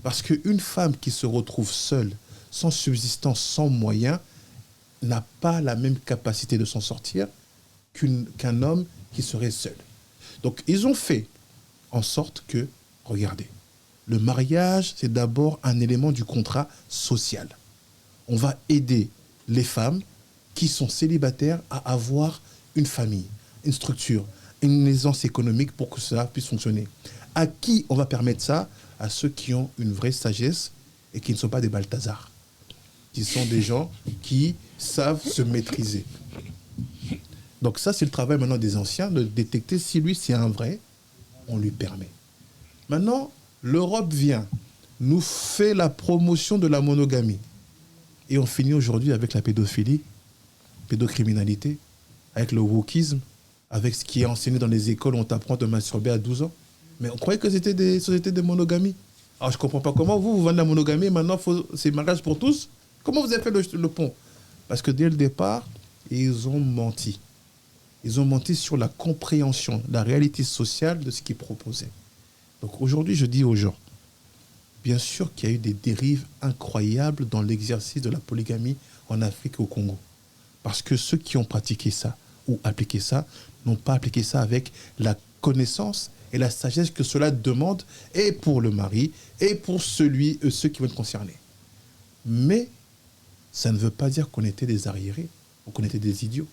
Parce qu'une femme qui se retrouve seule, sans subsistance, sans moyens, n'a pas la même capacité de s'en sortir qu'un homme qui serait seul. Donc, ils ont fait en sorte que, regardez, le mariage, c'est d'abord un élément du contrat social. On va aider les femmes qui sont célibataires à avoir une famille, une structure, une aisance économique pour que cela puisse fonctionner. À qui on va permettre ça? À ceux qui ont une vraie sagesse et qui ne sont pas des Balthazar, qui sont des gens qui savent se maîtriser. Donc ça, c'est le travail maintenant des anciens, de détecter si lui, c'est un vrai, on lui permet. Maintenant, l'Europe vient, nous fait la promotion de la monogamie. Et on finit aujourd'hui avec la pédophilie, pédocriminalité, avec le wokisme, avec ce qui est enseigné dans les écoles où on t'apprend de masturber à 12 ans. Mais on croyait que c'était des sociétés de monogamie. Alors je ne comprends pas comment vous vendez la monogamie, maintenant c'est mariage pour tous. Comment vous avez fait le pont? Parce que dès le départ, ils ont menti. Ils ont menti sur la compréhension, la réalité sociale de ce qu'ils proposaient. Donc aujourd'hui, je dis aux gens, bien sûr qu'il y a eu des dérives incroyables dans l'exercice de la polygamie en Afrique et au Congo. Parce que ceux qui ont pratiqué ça ou appliqué ça n'ont pas appliqué ça avec la connaissance et la sagesse que cela demande, et pour le mari, et pour ceux qui vont être concernés. Mais ça ne veut pas dire qu'on était des arriérés ou qu'on était des idiots.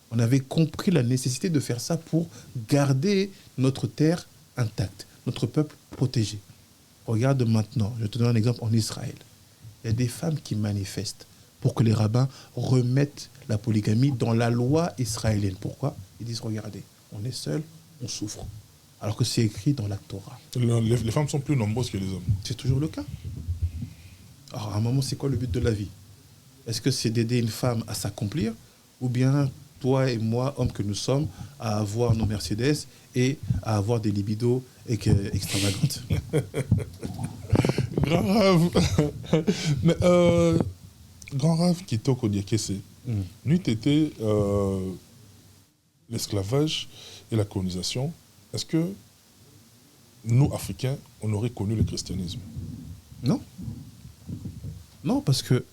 On avait compris la nécessité de faire ça pour garder notre terre intacte, notre peuple protégé. Regarde maintenant, je te donne un exemple en Israël. Il y a des femmes qui manifestent pour que les rabbins remettent la polygamie dans la loi israélienne. Pourquoi? Ils disent, regardez, on est seul, on souffre. Alors que c'est écrit dans la Torah. Les femmes sont plus nombreuses que les hommes. C'est toujours le cas. Alors, à un moment, c'est quoi le but de la vie? Est-ce que c'est d'aider une femme à s'accomplir, ou bien toi et moi, hommes que nous sommes, à avoir nos Mercedes et à avoir des libidos extravagantes? Grand rave. Mais, grand rave qui est au Kodiakese. Nuit était l'esclavage et la colonisation. Est-ce que nous, Africains, on aurait connu le christianisme? Non. Non, parce que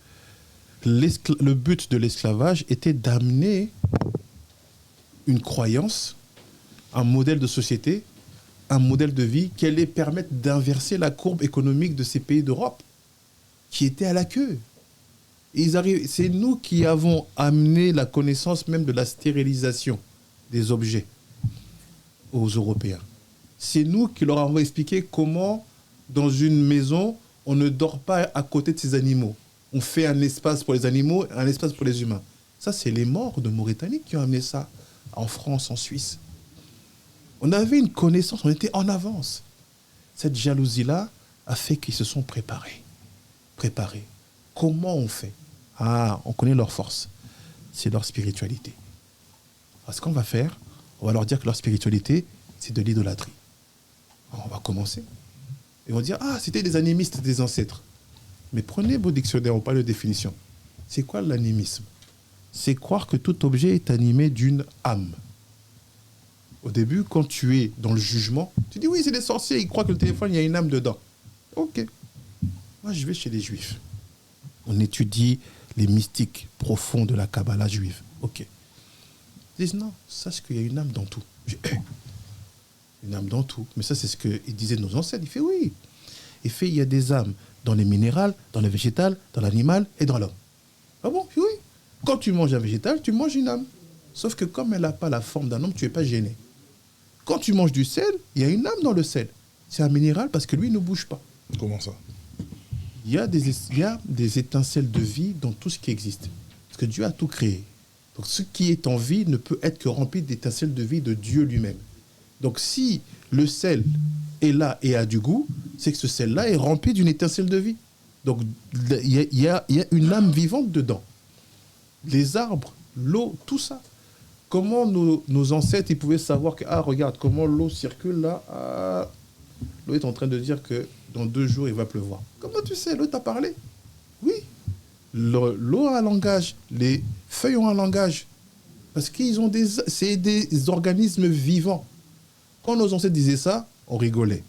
le but de l'esclavage était d'amener une croyance, un modèle de société, un modèle de vie qui allait permettre d'inverser la courbe économique de ces pays d'Europe qui étaient à la queue. C'est nous qui avons amené la connaissance même de la stérilisation des objets aux Européens. C'est nous qui leur avons expliqué comment, dans une maison, on ne dort pas à côté de ces animaux. On fait un espace pour les animaux, un espace pour les humains. Ça, c'est les morts de Mauritanie qui ont amené ça en France, en Suisse. On avait une connaissance, on était en avance. Cette jalousie-là a fait qu'ils se sont préparés. Comment on fait? Ah, on connaît leur force. C'est leur spiritualité. Alors, ce qu'on va faire, on va leur dire que leur spiritualité, c'est de l'idolâtrie. Alors, on va commencer. Ils vont dire, ah, c'était des animistes des ancêtres. Mais prenez vos dictionnaires, on parle de définition. C'est quoi l'animisme? C'est croire que tout objet est animé d'une âme. Au début, quand tu es dans le jugement, tu dis, oui, c'est des sorciers, ils croient que le téléphone, il y a une âme dedans. Ok. Moi, je vais chez les juifs. On étudie les mystiques profonds de la Kabbalah juive. Ok. Ils disent, non, sache qu'il y a une âme dans tout. Une âme dans tout. Mais ça, c'est ce qu'ils disaient nos ancêtres. Il fait, oui. Il fait, il y a des âmes dans les minérales, dans le végétal, dans l'animal et dans l'homme. Ah bon? Oui. Quand tu manges un végétal, tu manges une âme. Sauf que comme elle n'a pas la forme d'un homme, tu n'es pas gêné. Quand tu manges du sel, il y a une âme dans le sel. C'est un minéral parce que lui ne bouge pas. Comment ça? Il y a des étincelles de vie dans tout ce qui existe. Parce que Dieu a tout créé. Donc ce qui est en vie ne peut être que rempli d'étincelles de vie de Dieu lui-même. Donc si le sel est là et a du goût, c'est que ce sel-là est rempli d'une étincelle de vie. Donc il y a une âme vivante dedans. Les arbres, l'eau, tout ça. Comment nos ancêtres ils pouvaient savoir que, ah, regarde, comment l'eau circule là, ah, l'eau est en train de dire que dans 2 jours, il va pleuvoir. Comment tu sais? L'eau t'a parlé? Oui. L'eau a un langage, les feuilles ont un langage. Parce qu'ils ont c'est des organismes vivants. Quand nos ancêtres disaient ça, on rigolait.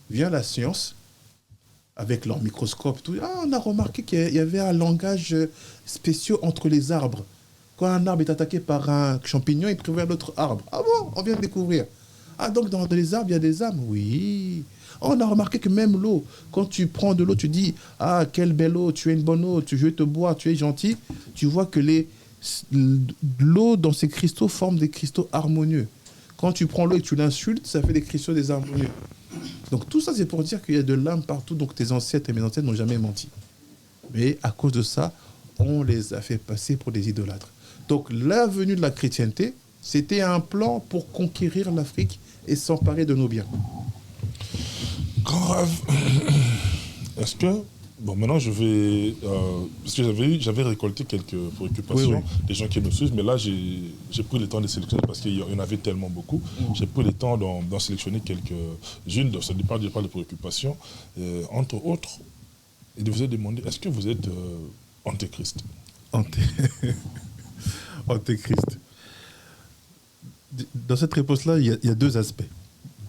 Vient la science, avec leur microscope, tout. Ah, on a remarqué qu'il y avait un langage spécial entre les arbres. Quand un arbre est attaqué par un champignon, il prévient l'autre arbre. Ah bon? On vient de découvrir. Ah, donc dans les arbres, il y a des âmes? Oui. On a remarqué que même l'eau, quand tu prends de l'eau, tu dis, ah, quelle belle eau, tu es une bonne eau, je vais te boire, tu es gentil. Tu vois que l'eau dans ces cristaux forme des cristaux harmonieux. Quand tu prends l'eau et que tu l'insultes, ça fait des cristaux désharmonieux. Donc tout ça, c'est pour dire qu'il y a de l'âme partout. Donc tes ancêtres et mes ancêtres n'ont jamais menti. Mais à cause de ça, on les a fait passer pour des idolâtres. Donc la venue de la chrétienté, c'était un plan pour conquérir l'Afrique et s'emparer de nos biens. Grave. Est-ce que... Bon, maintenant, je vais... parce que j'avais récolté quelques préoccupations des gens qui nous suivent, mais là, j'ai pris le temps de sélectionner parce qu'il y en avait tellement beaucoup. J'ai pris le temps d'en sélectionner quelques-unes. Ça ne parle pas de préoccupations. Entre autres, il vous a demandé, est-ce que vous êtes antéchrist? Antéchrist. Dans cette réponse-là, il y a deux aspects.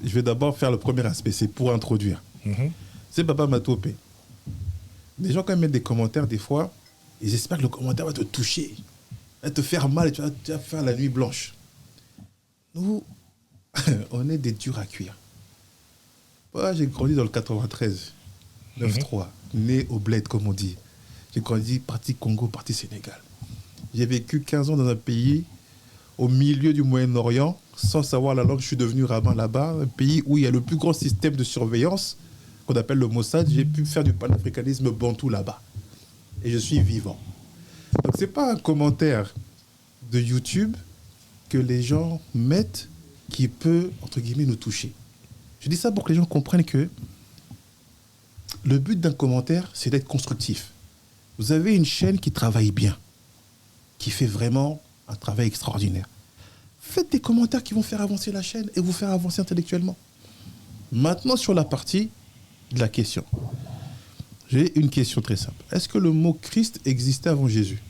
Je vais d'abord faire le premier aspect, c'est pour introduire. C'est Papa Matopé. Les gens, quand ils mettent des commentaires, des fois, ils espèrent que le commentaire va te toucher, va te faire mal et tu vas faire la nuit blanche. Nous, on est des durs à cuire. Moi, j'ai grandi dans le 93, 9-3, né au bled, comme on dit. J'ai grandi partie Congo, partie Sénégal. J'ai vécu 15 ans dans un pays au milieu du Moyen-Orient, sans savoir la langue. Je suis devenu rabbin là-bas, un pays où il y a le plus grand système de surveillance, qu'on appelle le Mossad. J'ai pu faire du panafricanisme bantou là-bas. Et je suis vivant. Donc, ce n'est pas un commentaire de YouTube que les gens mettent qui peut, entre guillemets, nous toucher. Je dis ça pour que les gens comprennent que le but d'un commentaire, c'est d'être constructif. Vous avez une chaîne qui travaille bien, qui fait vraiment un travail extraordinaire. Faites des commentaires qui vont faire avancer la chaîne et vous faire avancer intellectuellement. Maintenant, sur la partie de la question. J'ai une question très simple. Est-ce que le mot Christ existait avant Jésus?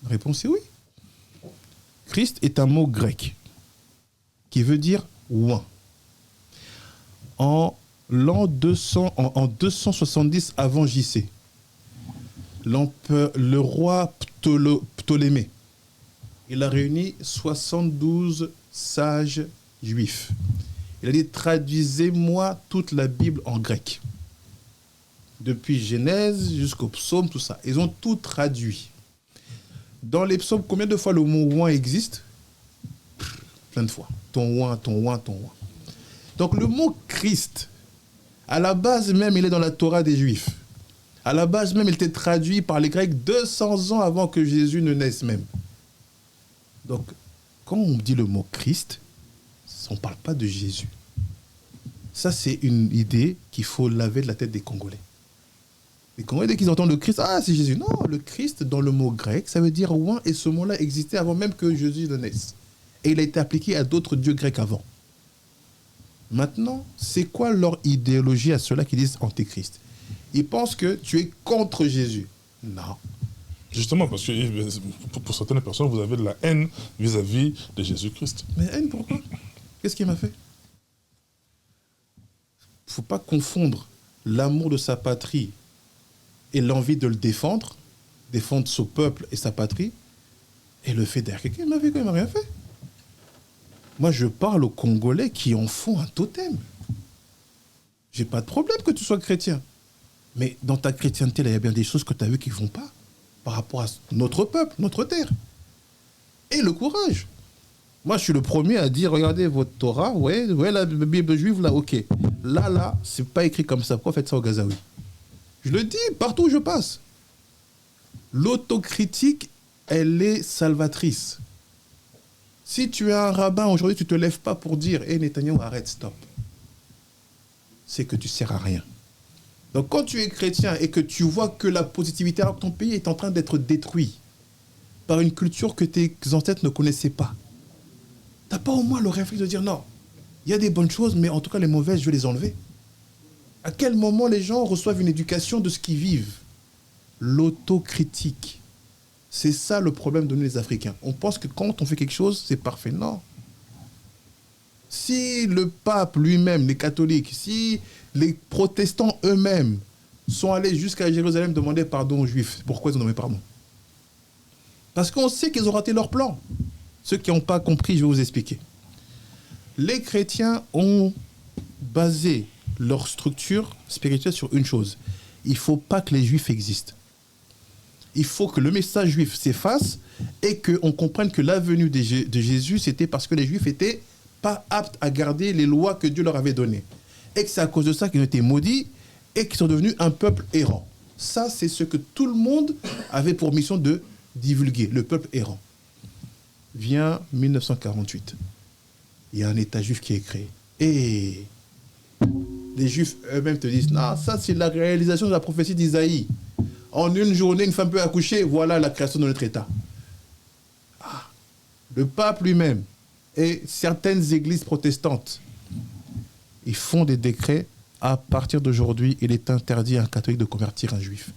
La réponse est oui. Christ est un mot grec qui veut dire oint. En l'an 200, en 270 avant JC, le roi Ptolémée, il a réuni 72 sages juifs. Il a dit, traduisez-moi toute la Bible en grec. Depuis Genèse jusqu'au psaume, tout ça. Ils ont tout traduit. Dans les psaumes, combien de fois le mot oint existe? Plein de fois. Ton oint, ton oint, ton oint. Donc le mot Christ, à la base même, il est dans la Torah des Juifs. À la base même, il était traduit par les Grecs 200 ans avant que Jésus ne naisse même. Donc, quand on dit le mot Christ, on ne parle pas de Jésus. Ça, c'est une idée qu'il faut laver de la tête des Congolais. Les Congolais, dès qu'ils entendent le Christ, ah, c'est Jésus. Non, le Christ, dans le mot grec, ça veut dire oint, et ce mot-là existait avant même que Jésus ne naisse. Et il a été appliqué à d'autres dieux grecs avant. Maintenant, c'est quoi leur idéologie à ceux-là qui disent antéchrist? Ils pensent que tu es contre Jésus. Non. Justement, parce que pour certaines personnes, vous avez de la haine vis-à-vis de Jésus-Christ. Mais haine, pourquoi? Qu'est-ce qu'il m'a fait? Il ne faut pas confondre l'amour de sa patrie et l'envie de le défendre son peuple et sa patrie, et le fait derrière quelqu'un, il m'a fait quoi? Il m'a rien fait. Moi, je parle aux Congolais qui en font un totem. J'ai pas de problème que tu sois chrétien. Mais dans ta chrétienté, là, il y a bien des choses que tu as vues qui ne vont pas par rapport à notre peuple, notre terre. Et le courage. Moi, je suis le premier à dire, regardez votre Torah, ouais, la Bible juive, là, ok. Là, c'est pas écrit comme ça. Pourquoi faites ça au Gazaoui? Je le dis partout où je passe. L'autocritique, elle est salvatrice. Si tu es un rabbin, aujourd'hui, tu ne te lèves pas pour dire, hé, Netanyahou, arrête, stop. C'est que tu ne sers à rien. Donc, quand tu es chrétien et que tu vois que la positivité alors que ton pays est en train d'être détruit par une culture que tes ancêtres ne connaissaient pas, tu n'as pas au moins le réflexe de dire non, il y a des bonnes choses, mais en tout cas, les mauvaises, je vais les enlever. À quel moment les gens reçoivent une éducation de ce qu'ils vivent? L'autocritique. C'est ça le problème de nous les Africains. On pense que quand on fait quelque chose, c'est parfait. Non. Si le pape lui-même, les catholiques, si les protestants eux-mêmes sont allés jusqu'à Jérusalem demander pardon aux Juifs, pourquoi ils ont demandé pardon? Parce qu'on sait qu'ils ont raté leur plan. Ceux qui n'ont pas compris, je vais vous expliquer. Les chrétiens ont basé leur structure spirituelle sur une chose. Il ne faut pas que les Juifs existent. Il faut que le message juif s'efface et qu'on comprenne que la venue de Jésus, c'était parce que les Juifs n'étaient pas aptes à garder les lois que Dieu leur avait données. Et que c'est à cause de ça qu'ils ont été maudits et qu'ils sont devenus un peuple errant. Ça, c'est ce que tout le monde avait pour mission de divulguer, le peuple errant. Vient 1948. Il y a un État juif qui est créé. Et les Juifs eux-mêmes te disent, non, ça c'est la réalisation de la prophétie d'Isaïe. En une journée, une femme peut accoucher, voilà la création de notre État. Ah, le pape lui-même et certaines églises protestantes, ils font des décrets. À partir d'aujourd'hui, il est interdit à un catholique de convertir un juif.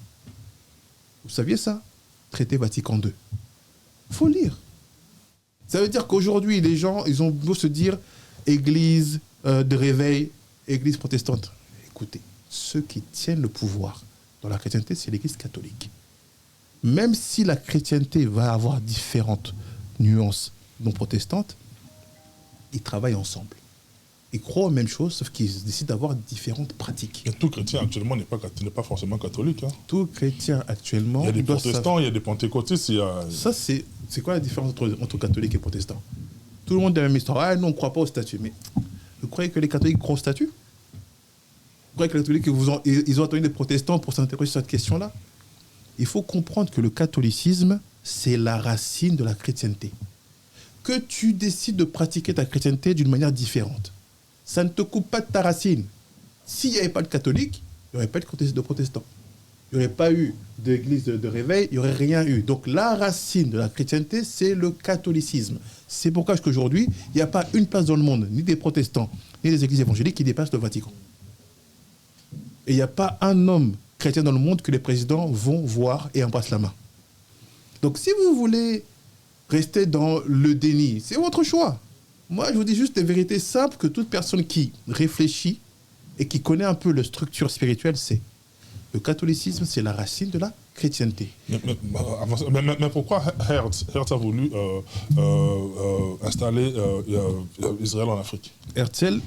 Vous saviez ça? Traité Vatican II. Il faut lire. Ça veut dire qu'aujourd'hui, les gens, ils ont beau se dire église de réveil, église protestante. Écoutez, ceux qui tiennent le pouvoir dans la chrétienté, c'est l'église catholique. Même si la chrétienté va avoir différentes nuances non protestantes, ils travaillent ensemble. Ils croient aux mêmes choses, sauf qu'ils décident d'avoir différentes pratiques. Et tout chrétien actuellement n'est pas forcément catholique. Hein. Tout chrétien actuellement... Il y a des protestants, il y a des pentecôtistes. Ça, c'est quoi la différence entre catholique et protestant? Tout le monde a la même histoire. Ah non, on ne croit pas au statut. Mais vous croyez que les catholiques croient au statut? Vous croyez que les catholiques, ils ont attendu les protestants pour s'interroger sur cette question-là? Il faut comprendre que le catholicisme, c'est la racine de la chrétienté. Que tu décides de pratiquer ta chrétienté d'une manière différente, ça ne te coupe pas de ta racine. S'il n'y avait pas de catholique, il n'y aurait pas de protestants. Il n'y aurait pas eu d'église de réveil, il n'y aurait rien eu. Donc la racine de la chrétienté, c'est le catholicisme. C'est pourquoi qu'aujourd'hui, il n'y a pas une place dans le monde, ni des protestants, ni des églises évangéliques qui dépassent le Vatican. Et il n'y a pas un homme chrétien dans le monde que les présidents vont voir et embrassent la main. Donc si vous voulez rester dans le déni, c'est votre choix. Moi, je vous dis juste des vérités simples que toute personne qui réfléchit et qui connaît un peu la structure spirituelle sait. Le catholicisme, c'est la racine de la chrétienté. Mais pourquoi Hertz a voulu installer Israël en Afrique? Herzl,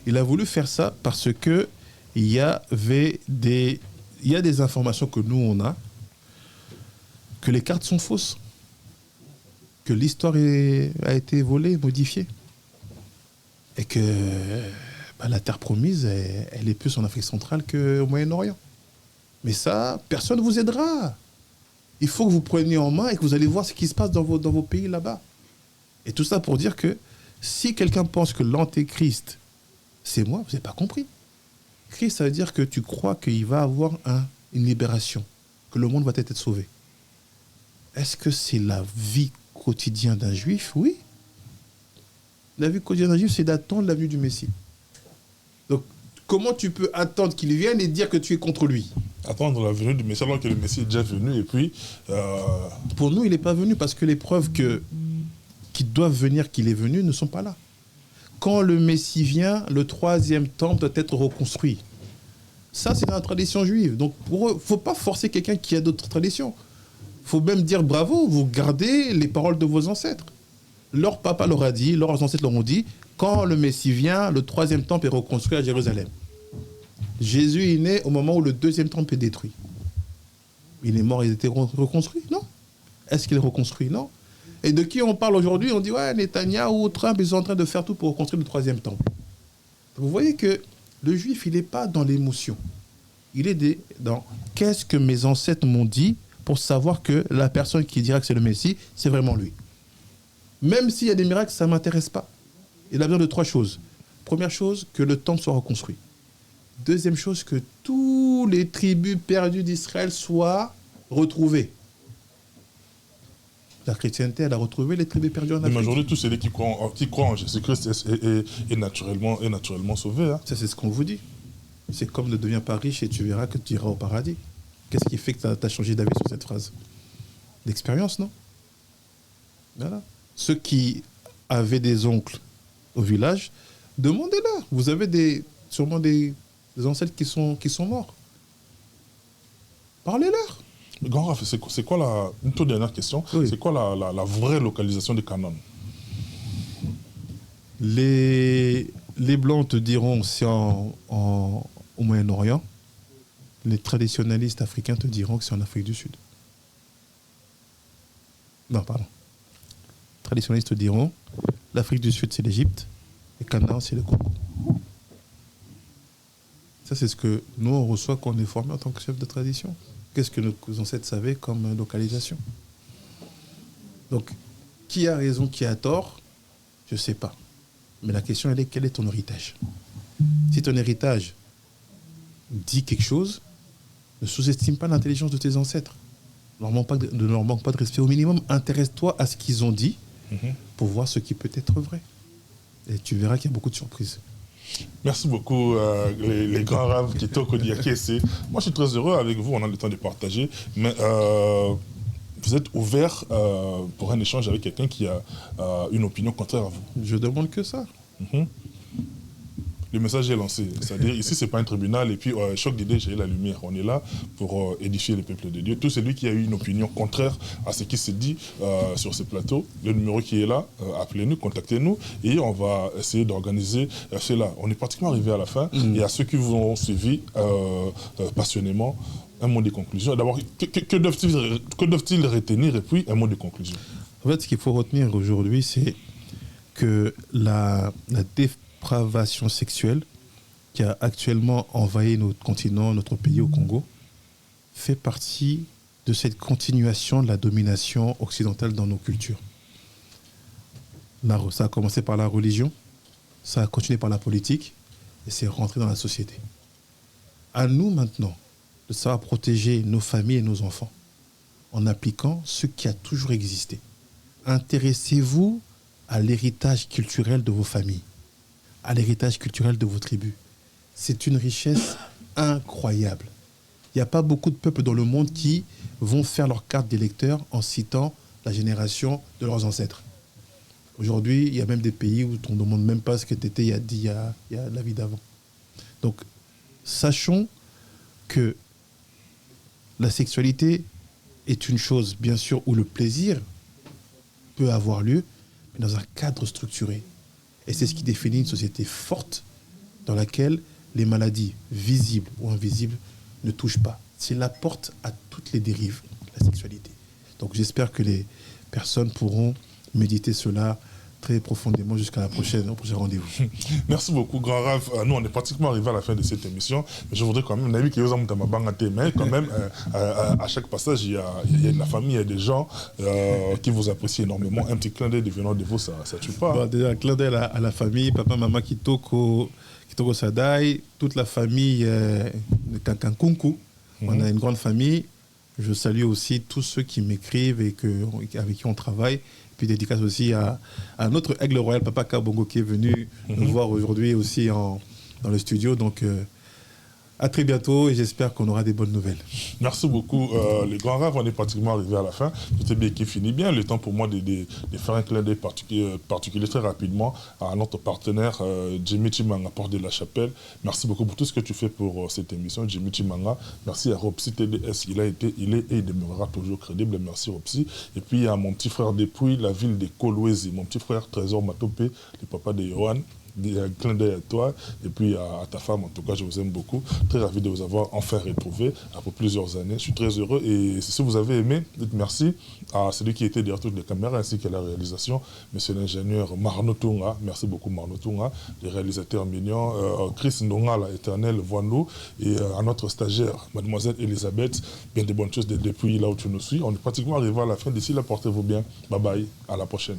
il a voulu faire ça parce que il y a des informations que nous, on a, que les cartes sont fausses, que l'histoire a été volée, modifiée, et que la terre promise, elle est plus en Afrique centrale qu'au Moyen-Orient. Mais ça, personne ne vous aidera. Il faut que vous preniez en main et que vous allez voir ce qui se passe dans vos pays là-bas. Et tout ça pour dire que si quelqu'un pense que l'antéchrist, c'est moi, vous n'avez pas compris. Christ, ça veut dire que tu crois qu'il va avoir une libération, que le monde va être sauvé. Est-ce que c'est la vie quotidienne d'un juif? Oui. La vie quotidienne d'un juif, c'est d'attendre la venue du Messie. Donc, comment tu peux attendre qu'il vienne et dire que tu es contre lui? Attendre la venue du Messie alors que le Messie est déjà venu et puis... Pour nous, il n'est pas venu parce que les preuves qui doivent venir qu'il est venu ne sont pas là. Quand le Messie vient, le 3e temple doit être reconstruit. Ça, c'est dans la tradition juive. Donc, pour eux, il ne faut pas forcer quelqu'un qui a d'autres traditions. Il faut même dire bravo, vous gardez les paroles de vos ancêtres. Leur papa leur a dit, leurs ancêtres leur ont dit, quand le Messie vient, le 3e temple est reconstruit à Jérusalem. Jésus est né au moment où le 2e temple est détruit. Il est mort, il a été reconstruit? Non. Est-ce qu'il est reconstruit? Non. Et de qui on parle aujourd'hui? On dit, ouais, Netanyahou ou Trump, ils sont en train de faire tout pour reconstruire le 3e temple. Vous voyez que le juif, il n'est pas dans l'émotion. Il est dans qu'est-ce que mes ancêtres m'ont dit pour savoir que la personne qui dira que c'est le Messie, c'est vraiment lui. Même s'il y a des miracles, ça ne m'intéresse pas. Il a besoin de 3 choses. Première chose, que le temple soit reconstruit. Deuxième chose, que tous les tribus perdues d'Israël soient retrouvées. La chrétienté, elle a retrouvé les tribus perdues en Afrique. Mais aujourd'hui, tous ceux qui croient en Jésus-Christ est naturellement sauvés. Hein. Ça, c'est ce qu'on vous dit. C'est comme ne deviens pas riche et tu verras que tu iras au paradis. Qu'est-ce qui fait que tu as changé d'avis sur cette phrase? L'expérience, non? Voilà. Ceux qui avaient des oncles au village, demandez-leur. Vous avez sûrement des ancêtres qui sont morts. Parlez-leur. Grand Raph, c'est quoi une toute dernière question, oui. C'est quoi la vraie localisation des canons? Les Blancs te diront c'est au Moyen-Orient. Les traditionalistes africains te diront que c'est en Afrique du Sud. Non, pardon. Les traditionalistes te diront l'Afrique du Sud, c'est l'Égypte, et Canaan, c'est le Congo. Ça, c'est ce que nous, on reçoit quand on est formé en tant que chef de tradition. Qu'est-ce que nos ancêtres savaient comme localisation? Donc, qui a raison, qui a tort? Je ne sais pas. Mais la question, elle est, quel est ton héritage? Si ton héritage dit quelque chose, ne sous-estime pas l'intelligence de tes ancêtres. Ne leur manque pas de respect. Au minimum, intéresse-toi à ce qu'ils ont dit pour voir ce qui peut être vrai. Et tu verras qu'il y a beaucoup de surprises. Merci beaucoup, les grands raves qui t'ont connu. Moi, je suis très heureux avec vous. On a le temps de partager. Mais vous êtes ouvert pour un échange avec quelqu'un qui a une opinion contraire à vous. Je demande que ça. Le message est lancé. C'est-à-dire, ici, ce n'est pas un tribunal. Et puis, choc d'idées, j'ai la lumière. On est là pour édifier le peuple de Dieu. Tout celui qui a eu une opinion contraire à ce qui se dit sur ce plateau, le numéro qui est là, appelez-nous, contactez-nous. Et on va essayer d'organiser cela. On est pratiquement arrivé à la fin. Et à ceux qui vous ont suivi passionnément, un mot de conclusion. D'abord, que doivent-ils retenir? Et puis, un mot de conclusion. En fait, ce qu'il faut retenir aujourd'hui, c'est que la dépravation sexuelle qui a actuellement envahi notre continent, notre pays au Congo, fait partie de cette continuation de la domination occidentale dans nos cultures. Ça a commencé par la religion, ça a continué par la politique, et c'est rentré dans la société. À nous maintenant de savoir protéger nos familles et nos enfants en appliquant ce qui a toujours existé. Intéressez-vous à l'héritage culturel de vos familles, à l'héritage culturel de vos tribus. C'est une richesse incroyable. Il n'y a pas beaucoup de peuples dans le monde qui vont faire leur carte d'électeur en citant la génération de leurs ancêtres. Aujourd'hui, il y a même des pays où on ne demande même pas ce que tu étais il y a la vie d'avant. Donc, sachons que la sexualité est une chose, bien sûr, où le plaisir peut avoir lieu, mais dans un cadre structuré. Et c'est ce qui définit une société forte dans laquelle les maladies visibles ou invisibles ne touchent pas. C'est la porte à toutes les dérives, la sexualité. Donc j'espère que les personnes pourront méditer cela très profondément jusqu'à au prochain rendez-vous. Merci beaucoup, Grand Rav. Nous, on est pratiquement arrivé à la fin de cette émission. Mais je voudrais quand même, mais quand même, à chaque passage, il y a de la famille, il y a des gens qui vous apprécient énormément. Un petit clin d'œil venant de vous, ça ne tue pas. Bon, déjà, un clin d'œil à la famille, papa, maman, Kitoko Sadai, toute la famille de Kankankunku. On a une grande famille. Je salue aussi tous ceux qui m'écrivent et avec qui on travaille. Puis dédicace aussi à notre aigle royal, Papa Kabongo, qui est venu nous voir aujourd'hui aussi dans le studio. Donc, à très bientôt et j'espère qu'on aura des bonnes nouvelles. Merci beaucoup. Les Grands Raves, on est pratiquement arrivé à la fin. Tout est bien qui finit bien. Le temps pour moi de faire un clin d'œil particulier très rapidement à notre partenaire Jimmy Chimanga, Porte de la Chapelle. Merci beaucoup pour tout ce que tu fais pour cette émission, Jimmy Chimanga. Merci à Ropsi TDS. Il est et il demeurera toujours crédible. Merci Ropsi. Et puis à mon petit frère depuis la ville de Kolwezi, mon petit frère Trésor Matopé, le papa de Johan. Un clin d'œil à toi et puis à ta femme. En tout cas, je vous aime beaucoup. Très ravi de vous avoir enfin retrouvé après plusieurs années. Je suis très heureux et si vous avez aimé, dites merci à celui qui était derrière toutes les caméras ainsi qu'à la réalisation, monsieur l'ingénieur Marno Tunga. Merci beaucoup Marno Tunga, les réalisateurs mignons, Chris Ndongala, éternel, voix-nous, et à notre stagiaire, mademoiselle Elisabeth. Bien de bonnes choses depuis là où tu nous suis. On est pratiquement arrivé à la fin. D'ici là, portez-vous bien. Bye bye. À la prochaine.